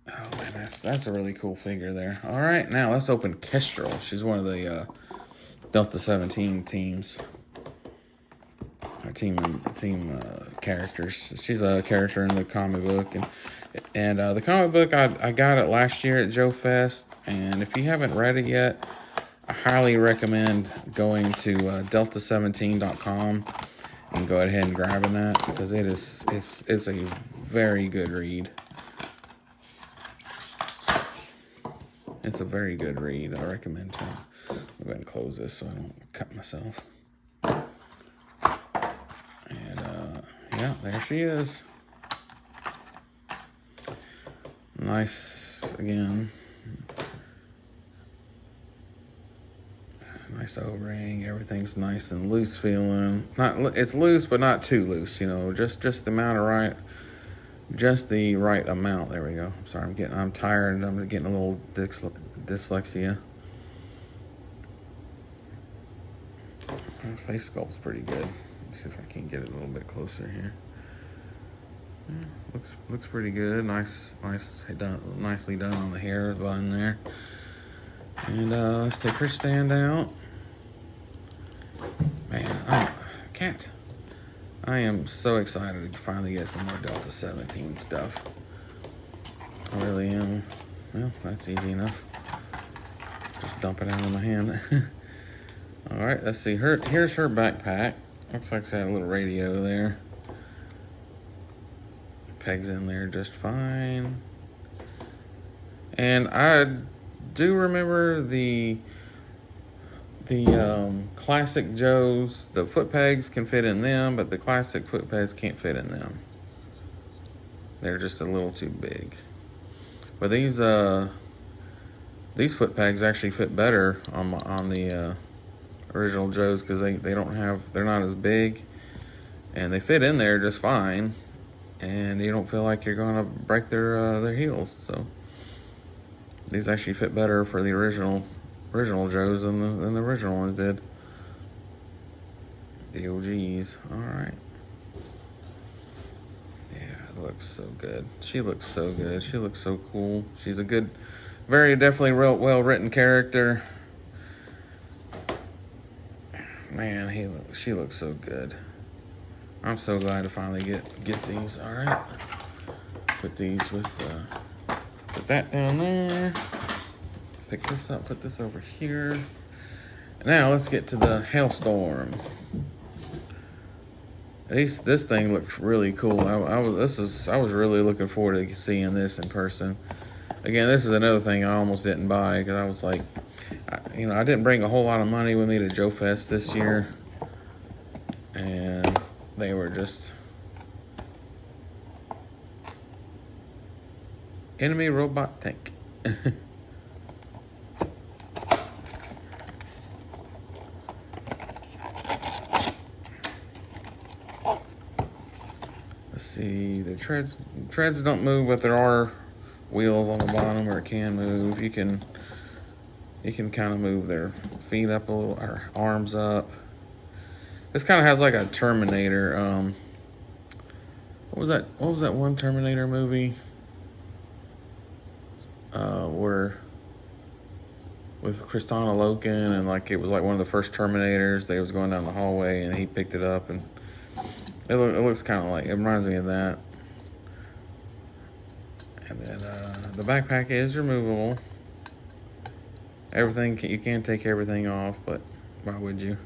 Oh man, that's a really cool figure there. All right, now let's open Kestrel. She's one of the Delta 17 teams. Our team characters. She's a character in the comic book, and the comic book I got it last year at JoeFest, and if you haven't read it yet, I highly recommend going to delta17.com and go ahead and grabbing that, because it's a very good read. It's a very good read. I recommend to. I'll go ahead and close this so I don't cut myself. And yeah, there she is. Nice again. Nice O-ring. Everything's nice and loose feeling. It's loose, but not too loose. You know, just the amount of right. Just the right amount. There we go. I'm sorry. I'm tired. I'm getting a little dyslexia. Face sculpt's pretty good. Let's see if I can get it a little bit closer here. Yeah, looks pretty good. Nicely done on the hair button there. And let's take her stand out. Man, cat. I am so excited to finally get some more Delta 17 stuff. I really am. Well, that's easy enough. Just dump it out of my hand. All right, let's see. Here's her backpack. Looks like it's got a little radio there. Pegs in there just fine. And I do remember the classic Joes, the foot pegs can fit in them, but the classic foot pegs can't fit in them. They're just a little too big. But these foot pegs actually fit better on the original Joes, because they're not as big, and they fit in there just fine, and you don't feel like you're gonna break their heels. So these actually fit better for the original Joes than the original ones did. The OGs. All right. looks so good. She looks so good. She looks so cool. She's a good, very definitely real well written character. Man, she looks so good. I'm so glad to finally get these. All right, put these with put that down there. Pick this up. Put this over here. Now let's get to the Hailstorm. This thing looks really cool. I was really looking forward to seeing this in person. Again, this is another thing I almost didn't buy because I was like, I didn't bring a whole lot of money with me to JoeFest this year, and they were just enemy robot tank. Let's see, the treads don't move, but there are wheels on the bottom where it can move. You can kind of move their feet up a little, or arms up. This kind of has like a Terminator. What was that one Terminator movie? Where with Kristana Loken, and like it was like one of the first Terminators. They was going down the hallway and he picked it up, and it looks kind of like, it reminds me of that. And then the backpack is removable. Everything, you can't take everything off, but why would you?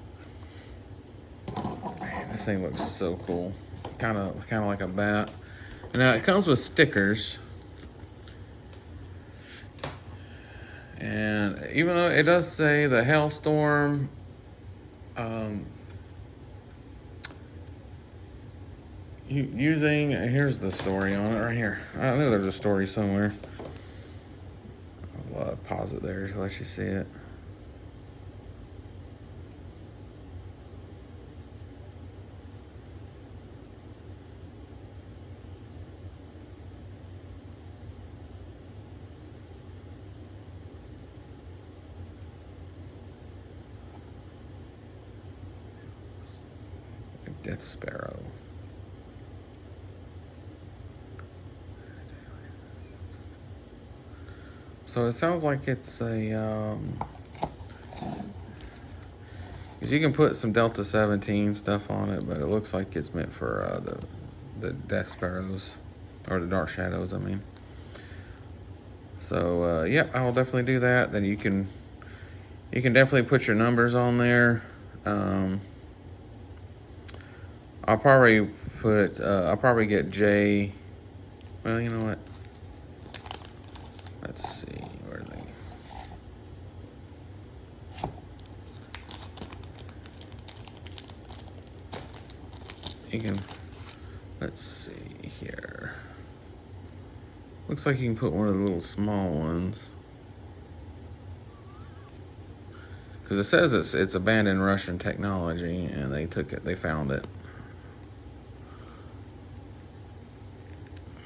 Man, this thing looks so cool. Kind of like a bat. And now it comes with stickers. And even though it does say the Hailstorm, here's the story on it right here. I know there's a story somewhere. I'll pause it there to let you see it. Death Sparrow. So it sounds like it's a because you can put some Delta 17 stuff on it, but it looks like it's meant for the Death Sparrows, or the Dark Shadows, I mean. So yeah, I'll definitely do that. Then you can definitely put your numbers on there. I'll probably get J. Well, you know what? Let's see, where are they? You can, let's see here. Looks like you can put one of the little small ones. Because it says it's abandoned Russian technology, and they found it.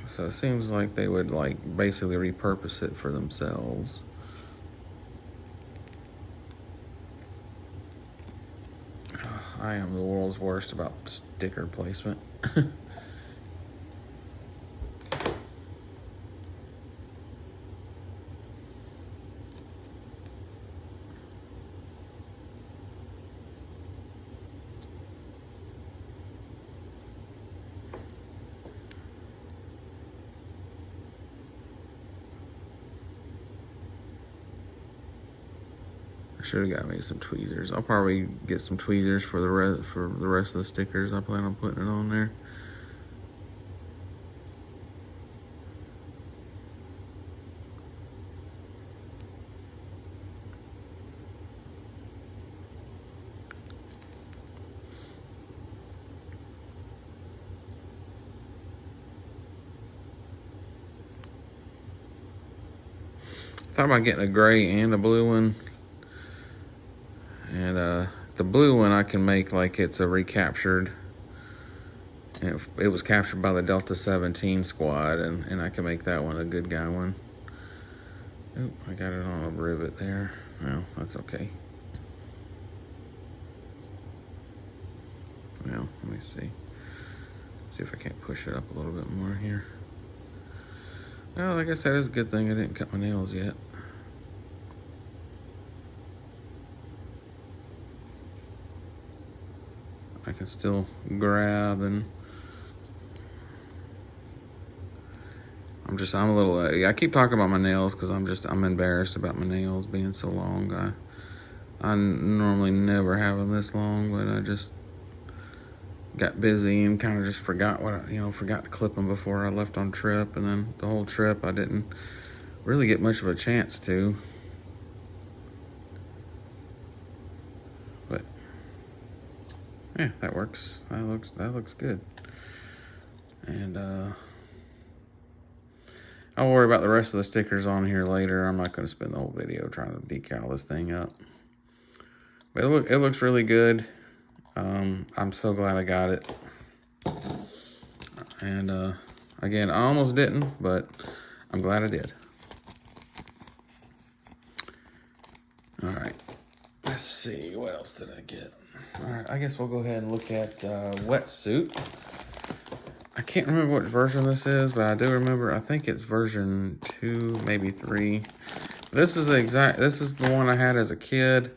So it seems like they would like basically repurpose it for themselves. I am the world's worst about sticker placement. I should have got me some tweezers. I'll probably get some tweezers for the rest of the stickers. I plan on putting it on there. Thought about getting a gray and a blue one. And the blue one I can make like it's a recaptured. It was captured by the Delta 17 squad, and I can make that one a good guy one. Oh, I got it on a rivet there. Well, that's okay. Well, let me see. See if I can't push it up a little bit more here. Well, like I said, it's a good thing I didn't cut my nails yet. I can still grab, and I'm a little, I keep talking about my nails because I'm embarrassed about my nails being so long. I normally never have them this long, but I just got busy and kind of just forgot forgot to clip them before I left on trip, and then the whole trip I didn't really get much of a chance to. But yeah, that works. That looks good. And I'll worry about the rest of the stickers on here later. I'm not going to spend the whole video trying to decal this thing up. But it looks really good. I'm so glad I got it. And again, I almost didn't, but I'm glad I did. All right, let's see, what else did I get? All right, I guess we'll go ahead and look at Wetsuit. I can't remember what version this is, but I do remember, I think it's version 2, maybe 3. This is the one I had as a kid,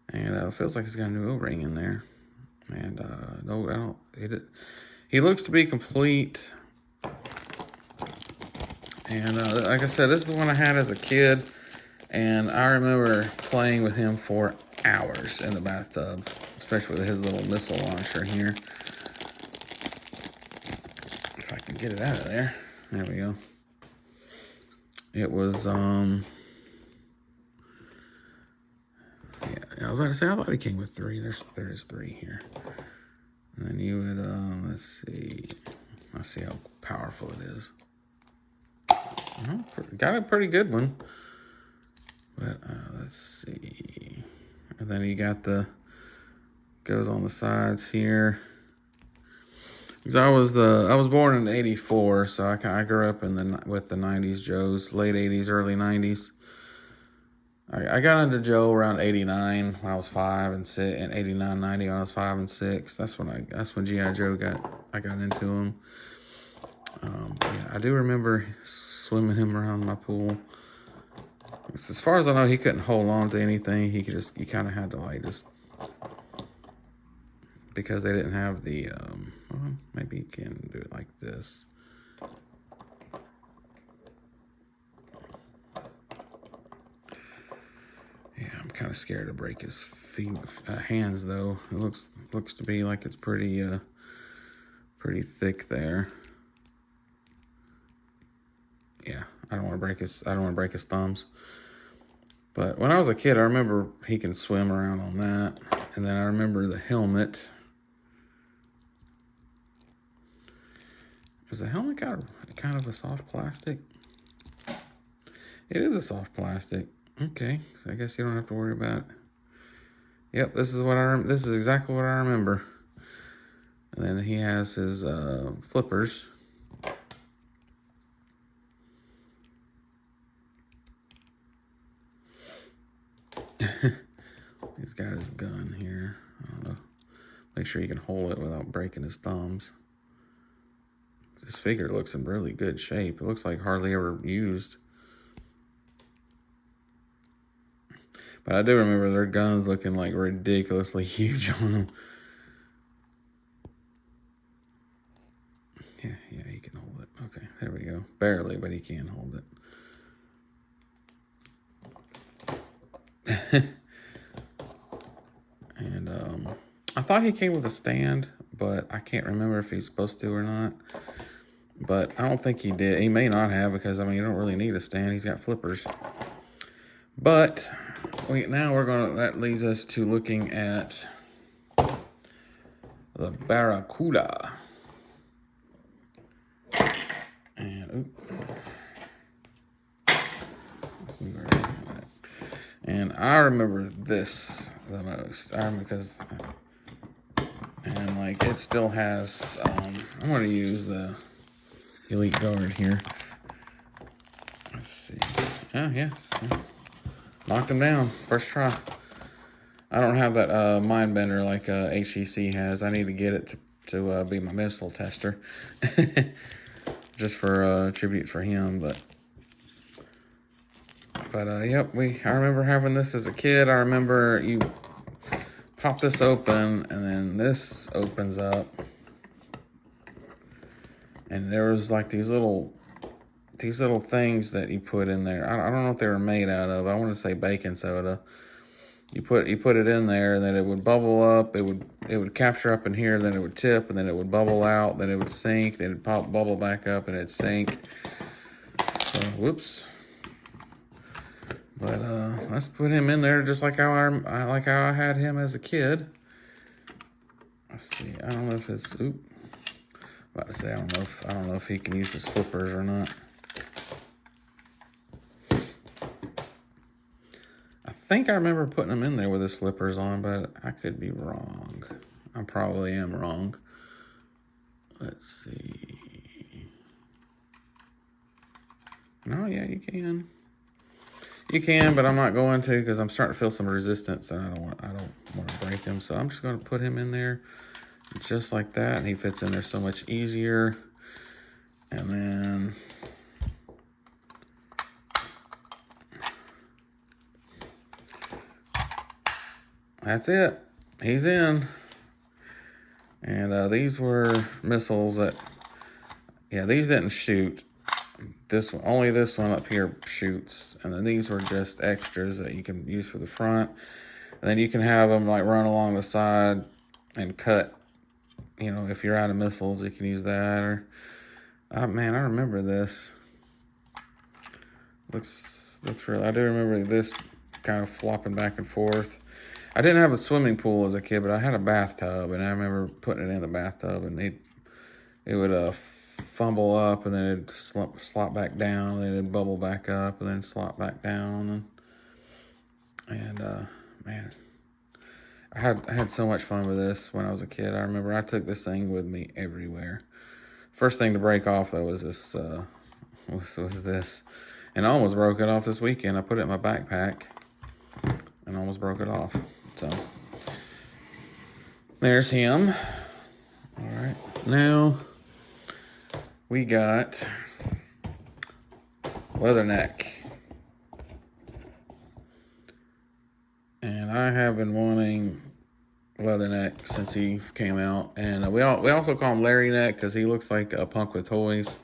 and it feels like it's got a new O-ring in there. And no, I don't. He looks to be complete. And like I said, this is the one I had as a kid, and I remember playing with him for hours in the bathtub, especially with his little missile launcher here. If I can get it out of there. There we go. It was, yeah, I was about to say, I thought he came with 3. There is 3 here. And then you would, let's see how powerful it is. Got a pretty good one. But, let's see. And then you got goes on the sides here. Because I was born in '84, so I grew up with the '90s Joes, late '80s, early '90s. I got into Joe around '89 when I was 5 and 6, and '89, '90 when I was 5 and 6. That's when G.I. Joe I got into him. Yeah, I do remember swimming him around my pool. As far as I know, he couldn't hold on to anything. He kind of had to just. Because they didn't have the, well, maybe you can do it like this. Yeah, I'm kind of scared to break his hands though. It looks to be like it's pretty thick there. Yeah, I don't want to break his thumbs. But when I was a kid, I remember he can swim around on that, and then I remember the helmet. Is the helmet kind of a soft plastic? It is a soft plastic. Okay, so I guess you don't have to worry about it. Yep, this is exactly what I remember. And then he has his flippers. He's got his gun here. I don't know. Make sure he can hold it without breaking his thumbs. This figure looks in really good shape. It looks like hardly ever used. But I do remember their guns looking like ridiculously huge on them. Yeah, he can hold it. Okay, there we go. Barely, but he can hold it. And I thought he came with a stand, but I can't remember if he's supposed to or not. But I don't think he did. He may not have, because I mean, you don't really need a stand. He's got flippers. But that leads us to looking at the Barracuda. And let's move around that. And I remember this the most. And like it still has. I'm going to use the Elite Guard here. Let's see. Yeah. Knocked him down. First try. I don't have that mind bender like HEC has. I need to get it to be my missile tester. Just for tribute for him, but yep, I remember having this as a kid. I remember you pop this open, and then this opens up, and there was like these little things that you put in there. I don't know what they were made out of. I want to say baking soda. You put it in there, and then it would bubble up. It would capture up in here, then it would tip, and then it would bubble out. Then it would sink. Then it'd bubble back up, and it'd sink. So whoops. But let's put him in there just like how I had him as a kid. Let's see. I don't know if it's about to say I don't know if he can use his flippers or not. I think I remember putting him in there with his flippers on, but I could be wrong. I probably am wrong. Let's see. No, yeah, you can. You can, but I'm not going to because I'm starting to feel some resistance, and I don't want to break him. So I'm just going to put him in there just like that, and he fits in there so much easier. And then that's it. He's in. And these were missiles that, yeah, these didn't shoot. Only this one up here shoots, and then these were just extras that you can use for the front. And then you can have them like run along the side and cut. You know, if you're out of missiles, you can use that. Or, man, I remember this. Looks real. I do remember this kind of flopping back and forth. I didn't have a swimming pool as a kid, but I had a bathtub, and I remember putting it in the bathtub, and it would fumble up, and then it'd slop back down, and then it'd bubble back up, and then slop back down, and man, I had so much fun with this when I was a kid. I remember I took this thing with me everywhere. First thing to break off though was this was this, and I almost broke it off this weekend. I put it in my backpack and almost broke it off. So there's him. All right, now we got Leatherneck. And I have been wanting Leatherneck since he came out. And we also call him Larry Neck because he looks like a punk with toys.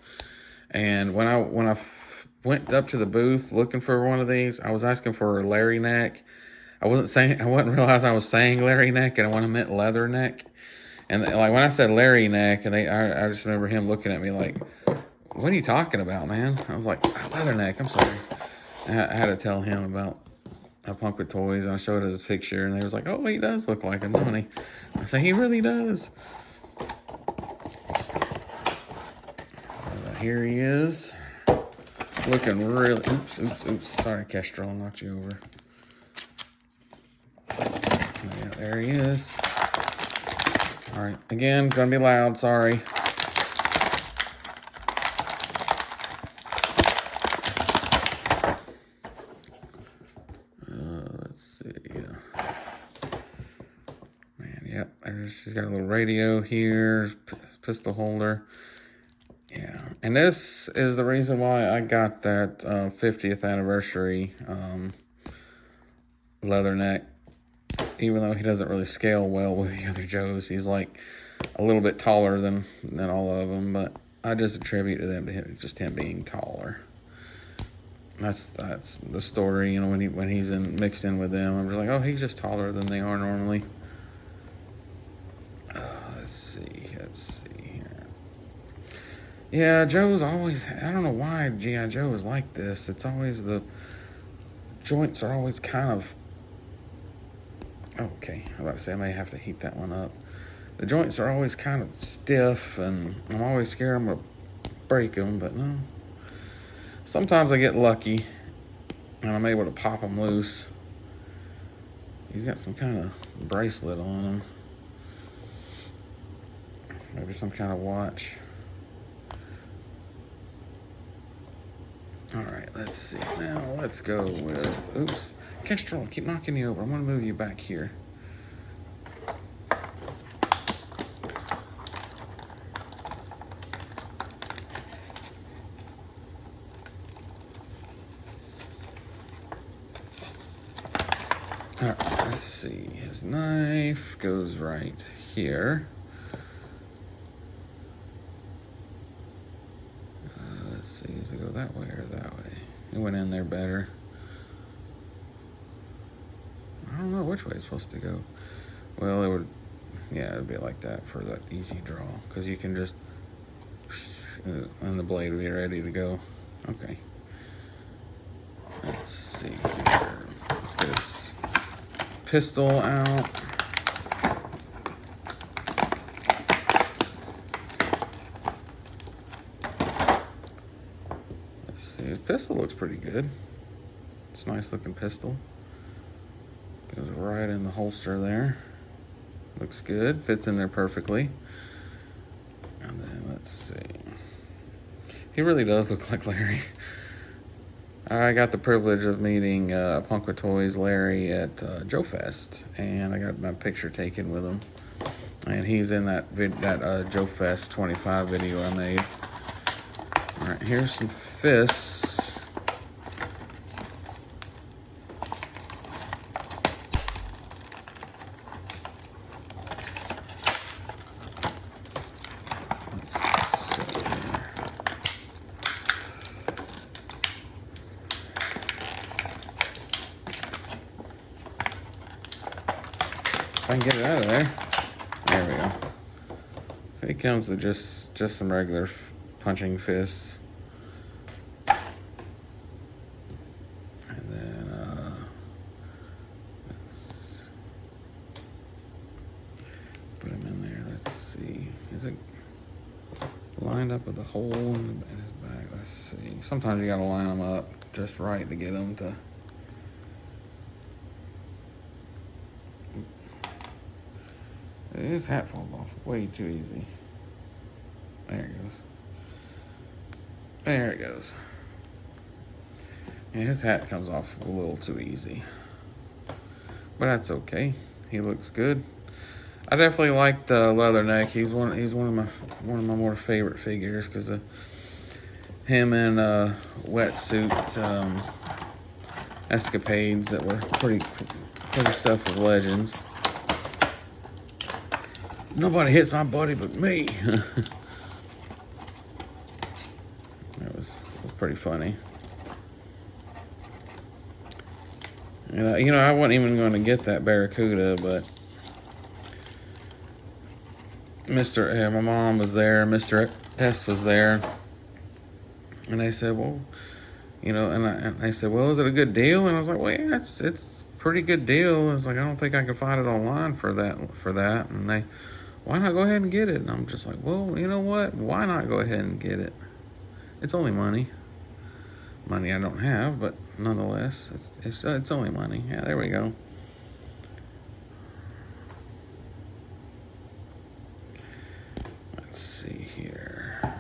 And when I went up to the booth looking for one of these, I was asking for Larry Neck. I wouldn't realize I was saying Larry Neck, and I meant Leatherneck. And like when I said Larry Neck, and I just remember him looking at me like, "What are you talking about, man?" I was like, "Leatherneck, I'm sorry." I had to tell him about a punk with toys, and I showed his picture, and they was like, "Oh, he does look like him, don't he?" I said, "He really does." Here he is, looking really. Oops. Sorry, Kestrel, I knocked you over. Yeah, there he is. All right, again, gonna be loud, sorry. Let's see. Man, yep, she's got a little radio here, pistol holder. Yeah, and this is the reason why I got that 50th anniversary Leatherneck. Even though he doesn't really scale well with the other Joes, he's like a little bit taller than all of them. But I just attribute to them to him being taller. That's the story, you know. When he's mixed in with them, I'm just like, oh, he's just taller than they are normally. Let's see here. Yeah, Joe's always. I don't know why G.I. Joe is like this. It's always the joints are always kind of. Okay, I'm about to say I may have to heat that one up. The joints are always kind of stiff, and I'm always scared I'm going to break them, but no. Sometimes I get lucky, and I'm able to pop them loose. He's got some kind of bracelet on him. Maybe some kind of watch. All right, let's see. Now, let's go with... Oops. Kestrel, keep knocking you over. I'm going to move you back here. All right, let's see. His knife goes right here. Let's see. Does it go that way or that way? It went in there better. I don't know which way it's supposed to go. Well, it would, yeah, it'd be like that for that easy draw, because you can just, and the blade will be ready to go. Okay. Let's see here. Let's get this pistol out. Let's see. The pistol looks pretty good. It's a nice looking pistol. Goes right in the holster there. Looks good. Fits in there perfectly. And then let's see. He really does look like Larry. I got the privilege of meeting Punk with Toys Larry at JoeFest, and I got my picture taken with him. And he's in that JoeFest 25 video I made. All right, here's some fists. Let's see here. If I can get it out of there. There we go. So it comes with just some regular punching fists. And then let's put him in there. Let's see. Is it lined up with the hole in his back? Let's see. Sometimes you gotta line them up just right to get them to. His hat falls off way too easy. There it goes. There it goes. Yeah, his hat comes off a little too easy. But that's okay. He looks good. I definitely like the Leatherneck. He's one of my more favorite figures because of him in wetsuits escapades that were pretty stuff with legends. Nobody hits my buddy but me. That was pretty funny. And you know, I wasn't even going to get that Barracuda, but my mom was there, Mr. S was there, and they said, well, you know, and I said, well, is it a good deal? And I was like, well, yeah, it's pretty good deal. I was like, I don't think I can find it online for that. And they, why not go ahead and get it? And I'm just like, well, you know what? Why not go ahead and get it? It's only money. Money I don't have, but nonetheless, it's only money. Yeah, there we go. Let's see here.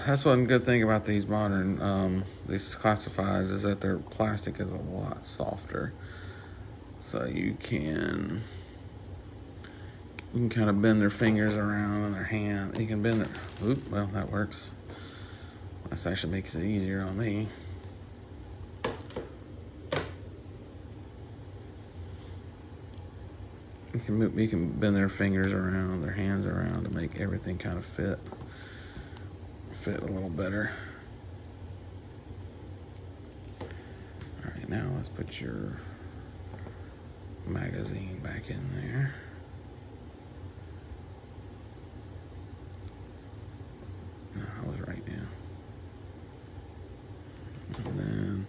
That's one good thing about these modern, these classifieds is that their plastic is a lot softer. So you can kind of bend their fingers around in their hand. You can bend their, oop, well, that works. That actually makes it easier on me. You can bend their fingers around, their hands around to make everything kind of fit a little better. All right, now let's put your magazine back in there. No, I was right now. And then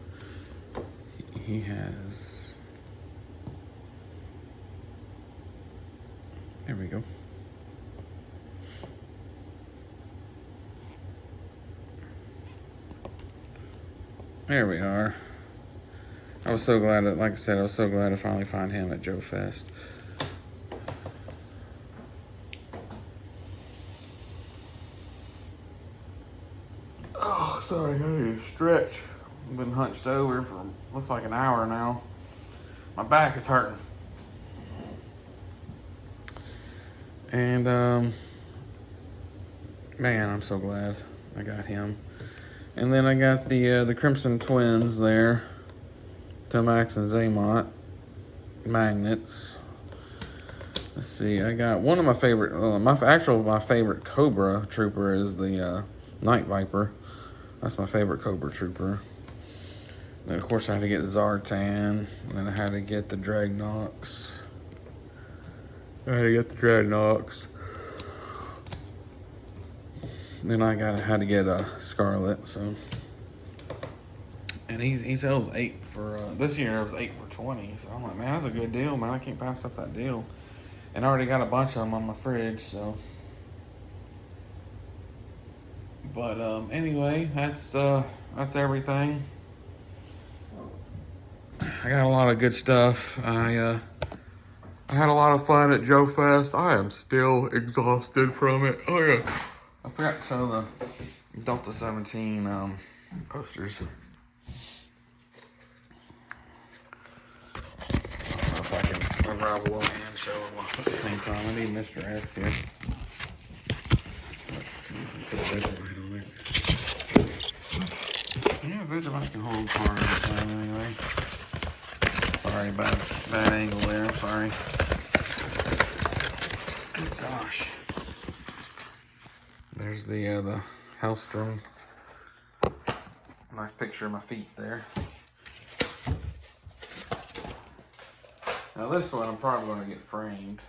he has, there we go. There we are. I was so glad, like I said, I was so glad to finally find him at JoeFest. Oh, sorry, I need to stretch. I've been hunched over for, looks like an hour now. My back is hurting. And, man, I'm so glad I got him. And then I got the Crimson Twins there. Tomax and Zaymont. Magnets. Let's see, I got one of my favorite, my favorite Cobra Trooper is the Night Viper. That's my favorite Cobra Trooper. Then, of course, I had to get Zartan. And then I had to get the Dragnox. Then I had to get a Scarlet, so. And he sells 8 for, this year it was 8 for 20. So I'm like, man, that's a good deal, man. I can't pass up that deal. And I already got a bunch of them on my fridge, so. But anyway, that's everything. I got a lot of good stuff. I had a lot of fun at JoeFest. I am still exhausted from it. Oh yeah, I forgot to show the Delta 17 posters. I don't know if I can grab a little and show them at the same time. I need Mr. S here. Let's see if we put a Vegemite on there. Yeah, Vegemite can hold part of the time anyway. Sorry, bad angle there. I'm sorry. Oh, gosh. There's the Hellstrom. Nice picture of my feet there. Now this one I'm probably going to get framed.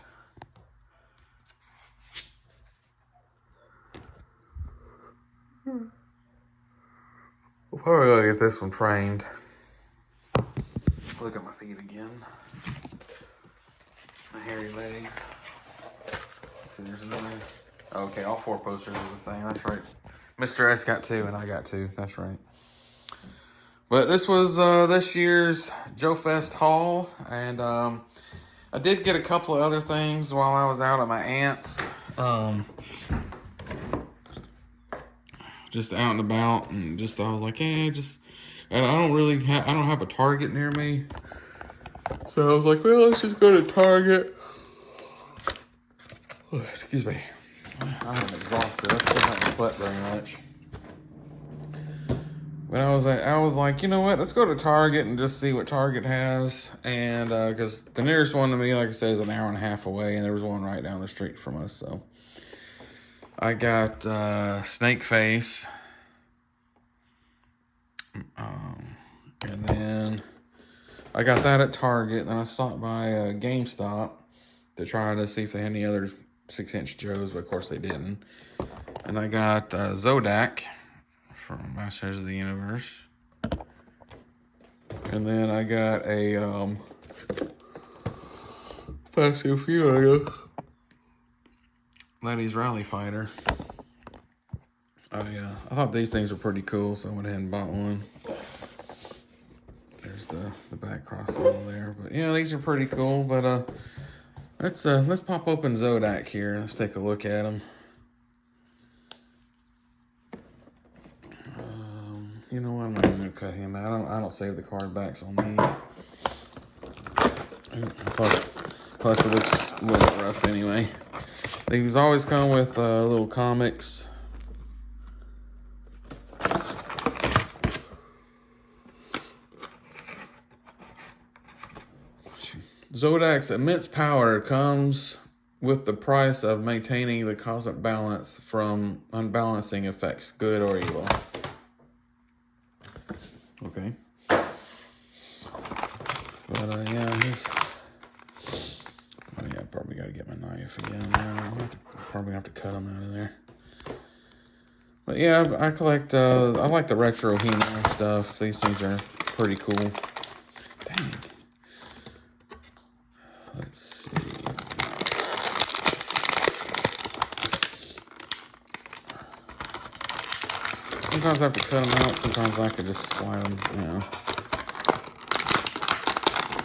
We'll probably going to get this one framed. Look at my feet again. My hairy legs. Let's see, there's another. Okay, all 4 posters are the same. That's right. Mr. S got 2 and I got 2. That's right. But this was this year's JoeFest haul. And I did get a couple of other things while I was out at my aunt's. Just out and about. And just, I was like, and I don't have a Target near me. So I was like, well, let's just go to Target. Oh, excuse me. I'm exhausted. I still haven't slept very much. But I was like, you know what? Let's go to Target and just see what Target has. And because the nearest one to me, like I said, is an hour and a half away. And there was one right down the street from us. So I got Snake Face. And then I got that at Target. Then I stopped by GameStop to try to see if they had any other 6-inch Joes, but of course they didn't. And I got Zodak from Masters of the Universe. And then I got a Fast and Furious Ladies Rally Fighter. I thought these things were pretty cool, so I went ahead and bought one. There's the back crossing all there. But yeah, these are pretty cool. But let's pop open Zodak here. Let's take a look at him. You know what? I'm not even gonna cut him out. I don't save the card backs on these. Plus it looks a little rough anyway. These always come with little comics. Zodak's immense power comes with the price of maintaining the cosmic balance from unbalancing effects, good or evil. Okay. But yeah, I probably got to get my knife again now. Probably have to cut them out of there. But yeah, I collect, I like the retro He-Man stuff. These things are pretty cool. Dang. Let's see. Sometimes I have to cut them out. Sometimes I can just slide them,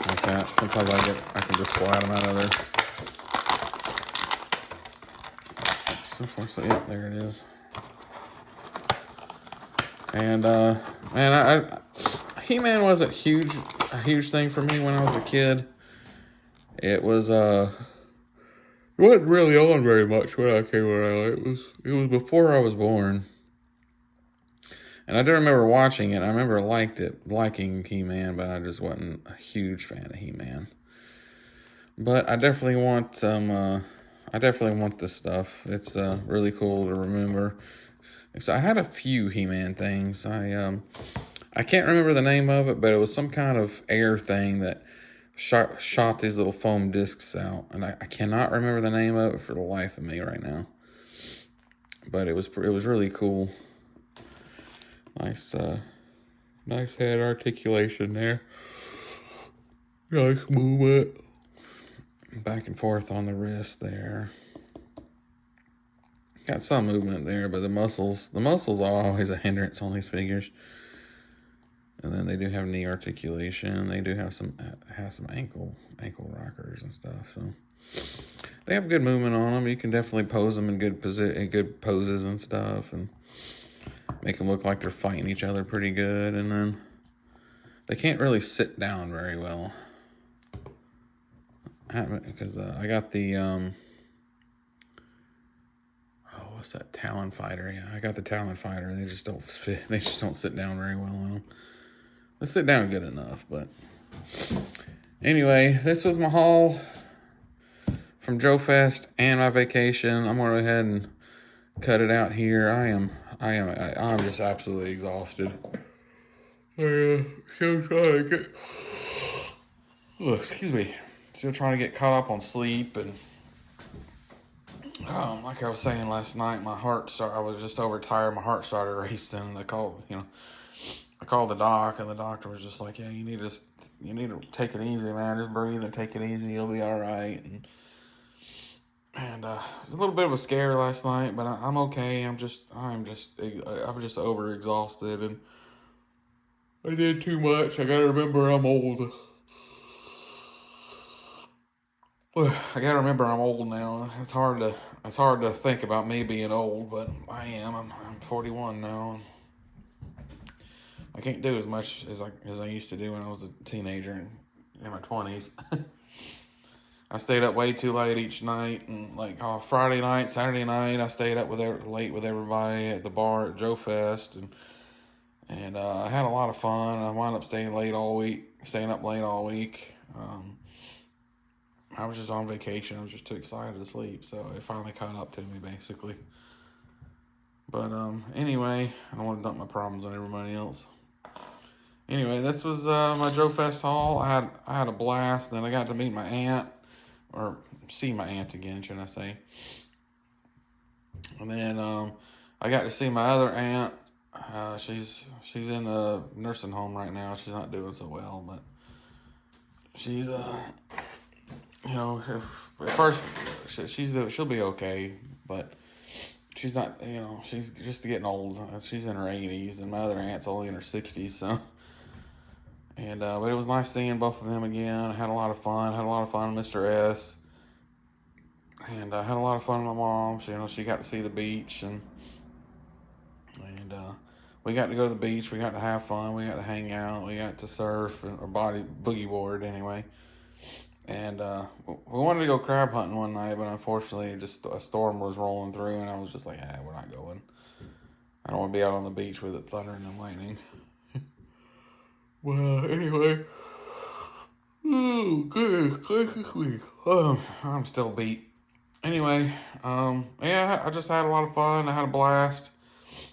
like that. Sometimes I can just slide them out of there. So far, so yeah, there it is. And man, He-Man wasn't a huge thing for me when I was a kid. It was It wasn't really on very much when I came around. It was before I was born. And I do remember watching it. I remember liking He-Man, but I just wasn't a huge fan of He-Man. But I definitely want some. I definitely want this stuff. It's really cool to remember. So I had a few He-Man things. I can't remember the name of it, but it was some kind of air thing that shot these little foam discs out, and I cannot remember the name of it for the life of me right now. But it was really cool. Nice nice head articulation there. Nice movement. Back and forth on the wrist there. Got some movement there, but the muscles are always a hindrance on these figures. And then they do have knee articulation. They do have some ankle rockers and stuff. So they have good movement on them. You can definitely pose them in good poses and stuff, and make them look like they're fighting each other pretty good. And then they can't really sit down very well. Because I got the what's that, Talon Fighter? Yeah, I got the Talon Fighter. They just don't fit. They just don't sit down very well in them. They sit down good enough, but anyway, this was my haul from JoeFest and my vacation. I'm gonna go ahead and cut it out here. I'm just absolutely exhausted. Still trying to get. Oh, excuse me. Still trying to get caught up on sleep, and like I was saying last night, I was just overtired. My heart started racing. I called the doc, and the doctor was just like, "Yeah, you need to take it easy, man. Just breathe and take it easy. You'll be all right." And it was a little bit of a scare last night, but I'm okay. I'm just over exhausted, and I did too much. I gotta remember I'm old. I gotta remember I'm old now. It's hard to think about me being old, but I am. I'm 41 now. I can't do as much as I used to do when I was a teenager in my 20s. I stayed up way too late each night, and like Friday night, Saturday night, I stayed up late with everybody at the bar at JoeFest, and I had a lot of fun. I wound up staying up late all week. I was just on vacation. I was just too excited to sleep, so it finally caught up to me, basically. But anyway, I don't want to dump my problems on everybody else. Anyway, this was my JoeFest haul. I had a blast. Then I got to meet my aunt, or see my aunt again, should I say. And then I got to see my other aunt. She's in a nursing home right now. She's not doing so well, but she's at first she'll be okay, but she's not. She's just getting old. She's in her 80s, and my other aunt's only in her 60s. So, and but it was nice seeing both of them again. I had a lot of fun. With Mr. S. And I had a lot of fun with my mom. She got to see the beach, and we got to go to the beach. We got to have fun. We got to hang out. We got to surf or boogie board anyway. And we wanted to go crab hunting one night, but unfortunately, just a storm was rolling through, and I was just like, we're not going. I don't want to be out on the beach with it thundering and lightning. Well, anyway. Oh, good. I'm still beat. Anyway, I just had a lot of fun. I had a blast.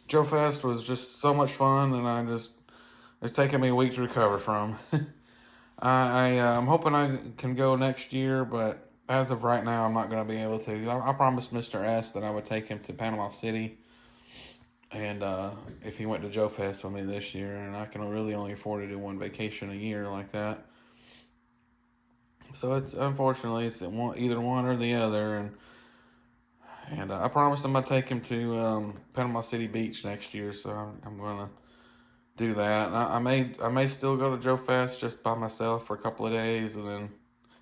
JoeFest was just so much fun, and it's taken me a week to recover from. I'm hoping I can go next year, but as of right now, I'm not going to be able to. I promised Mr. S that I would take him to Panama City, and if he went to JoeFest with me this year, and I can really only afford to do one vacation a year like that. So unfortunately it's either one or the other, and I promised him I'd take him to Panama City Beach next year, so I'm gonna do that. And I may still go to JoeFest just by myself for a couple of days, and then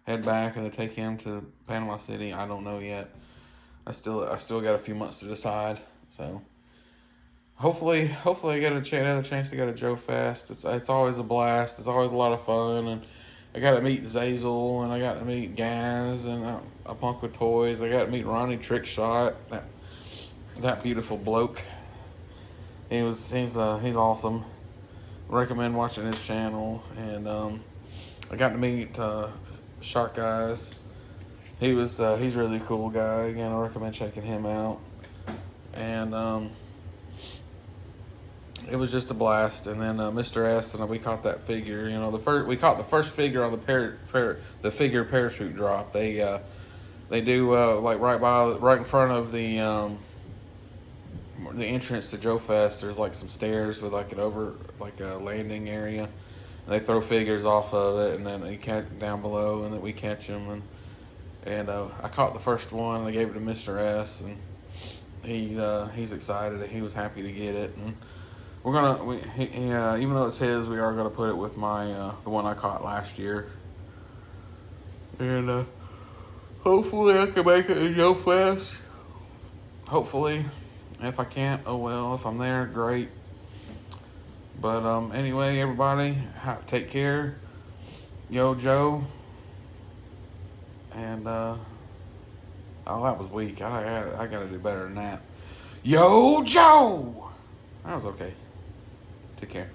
head back and then take him to Panama City. I don't know yet. I still got a few months to decide. So hopefully I get another chance to go to JoeFest. It's always a blast. It's always a lot of fun, and I got to meet Zazel, and I got to meet Gaz, and a Punk with Toys. I got to meet Ronnie Trickshot, that beautiful bloke. He's awesome. Recommend watching his channel. And I got to meet Shark Eyes. He's a really cool guy. Again, I recommend checking him out. And it was just a blast. And then Mr. S and we caught that figure. We caught the first figure on the figure parachute drop. They do like right in front of the entrance to JoeFest. There's like some stairs with like a landing area. And they throw figures off of it, and then they catch down below, and then we catch them. And I caught the first one. I gave it to Mr. S, and he's excited. He was happy to get it. And we're gonna, even though it's his, we are gonna put it with my the one I caught last year. And hopefully I can make it to JoeFest. Hopefully. If I can't, oh well. If I'm there, great. But anyway, everybody, take care. Yo, Joe. And oh, that was weak. I gotta do better than that. Yo, Joe. That was okay. Take care.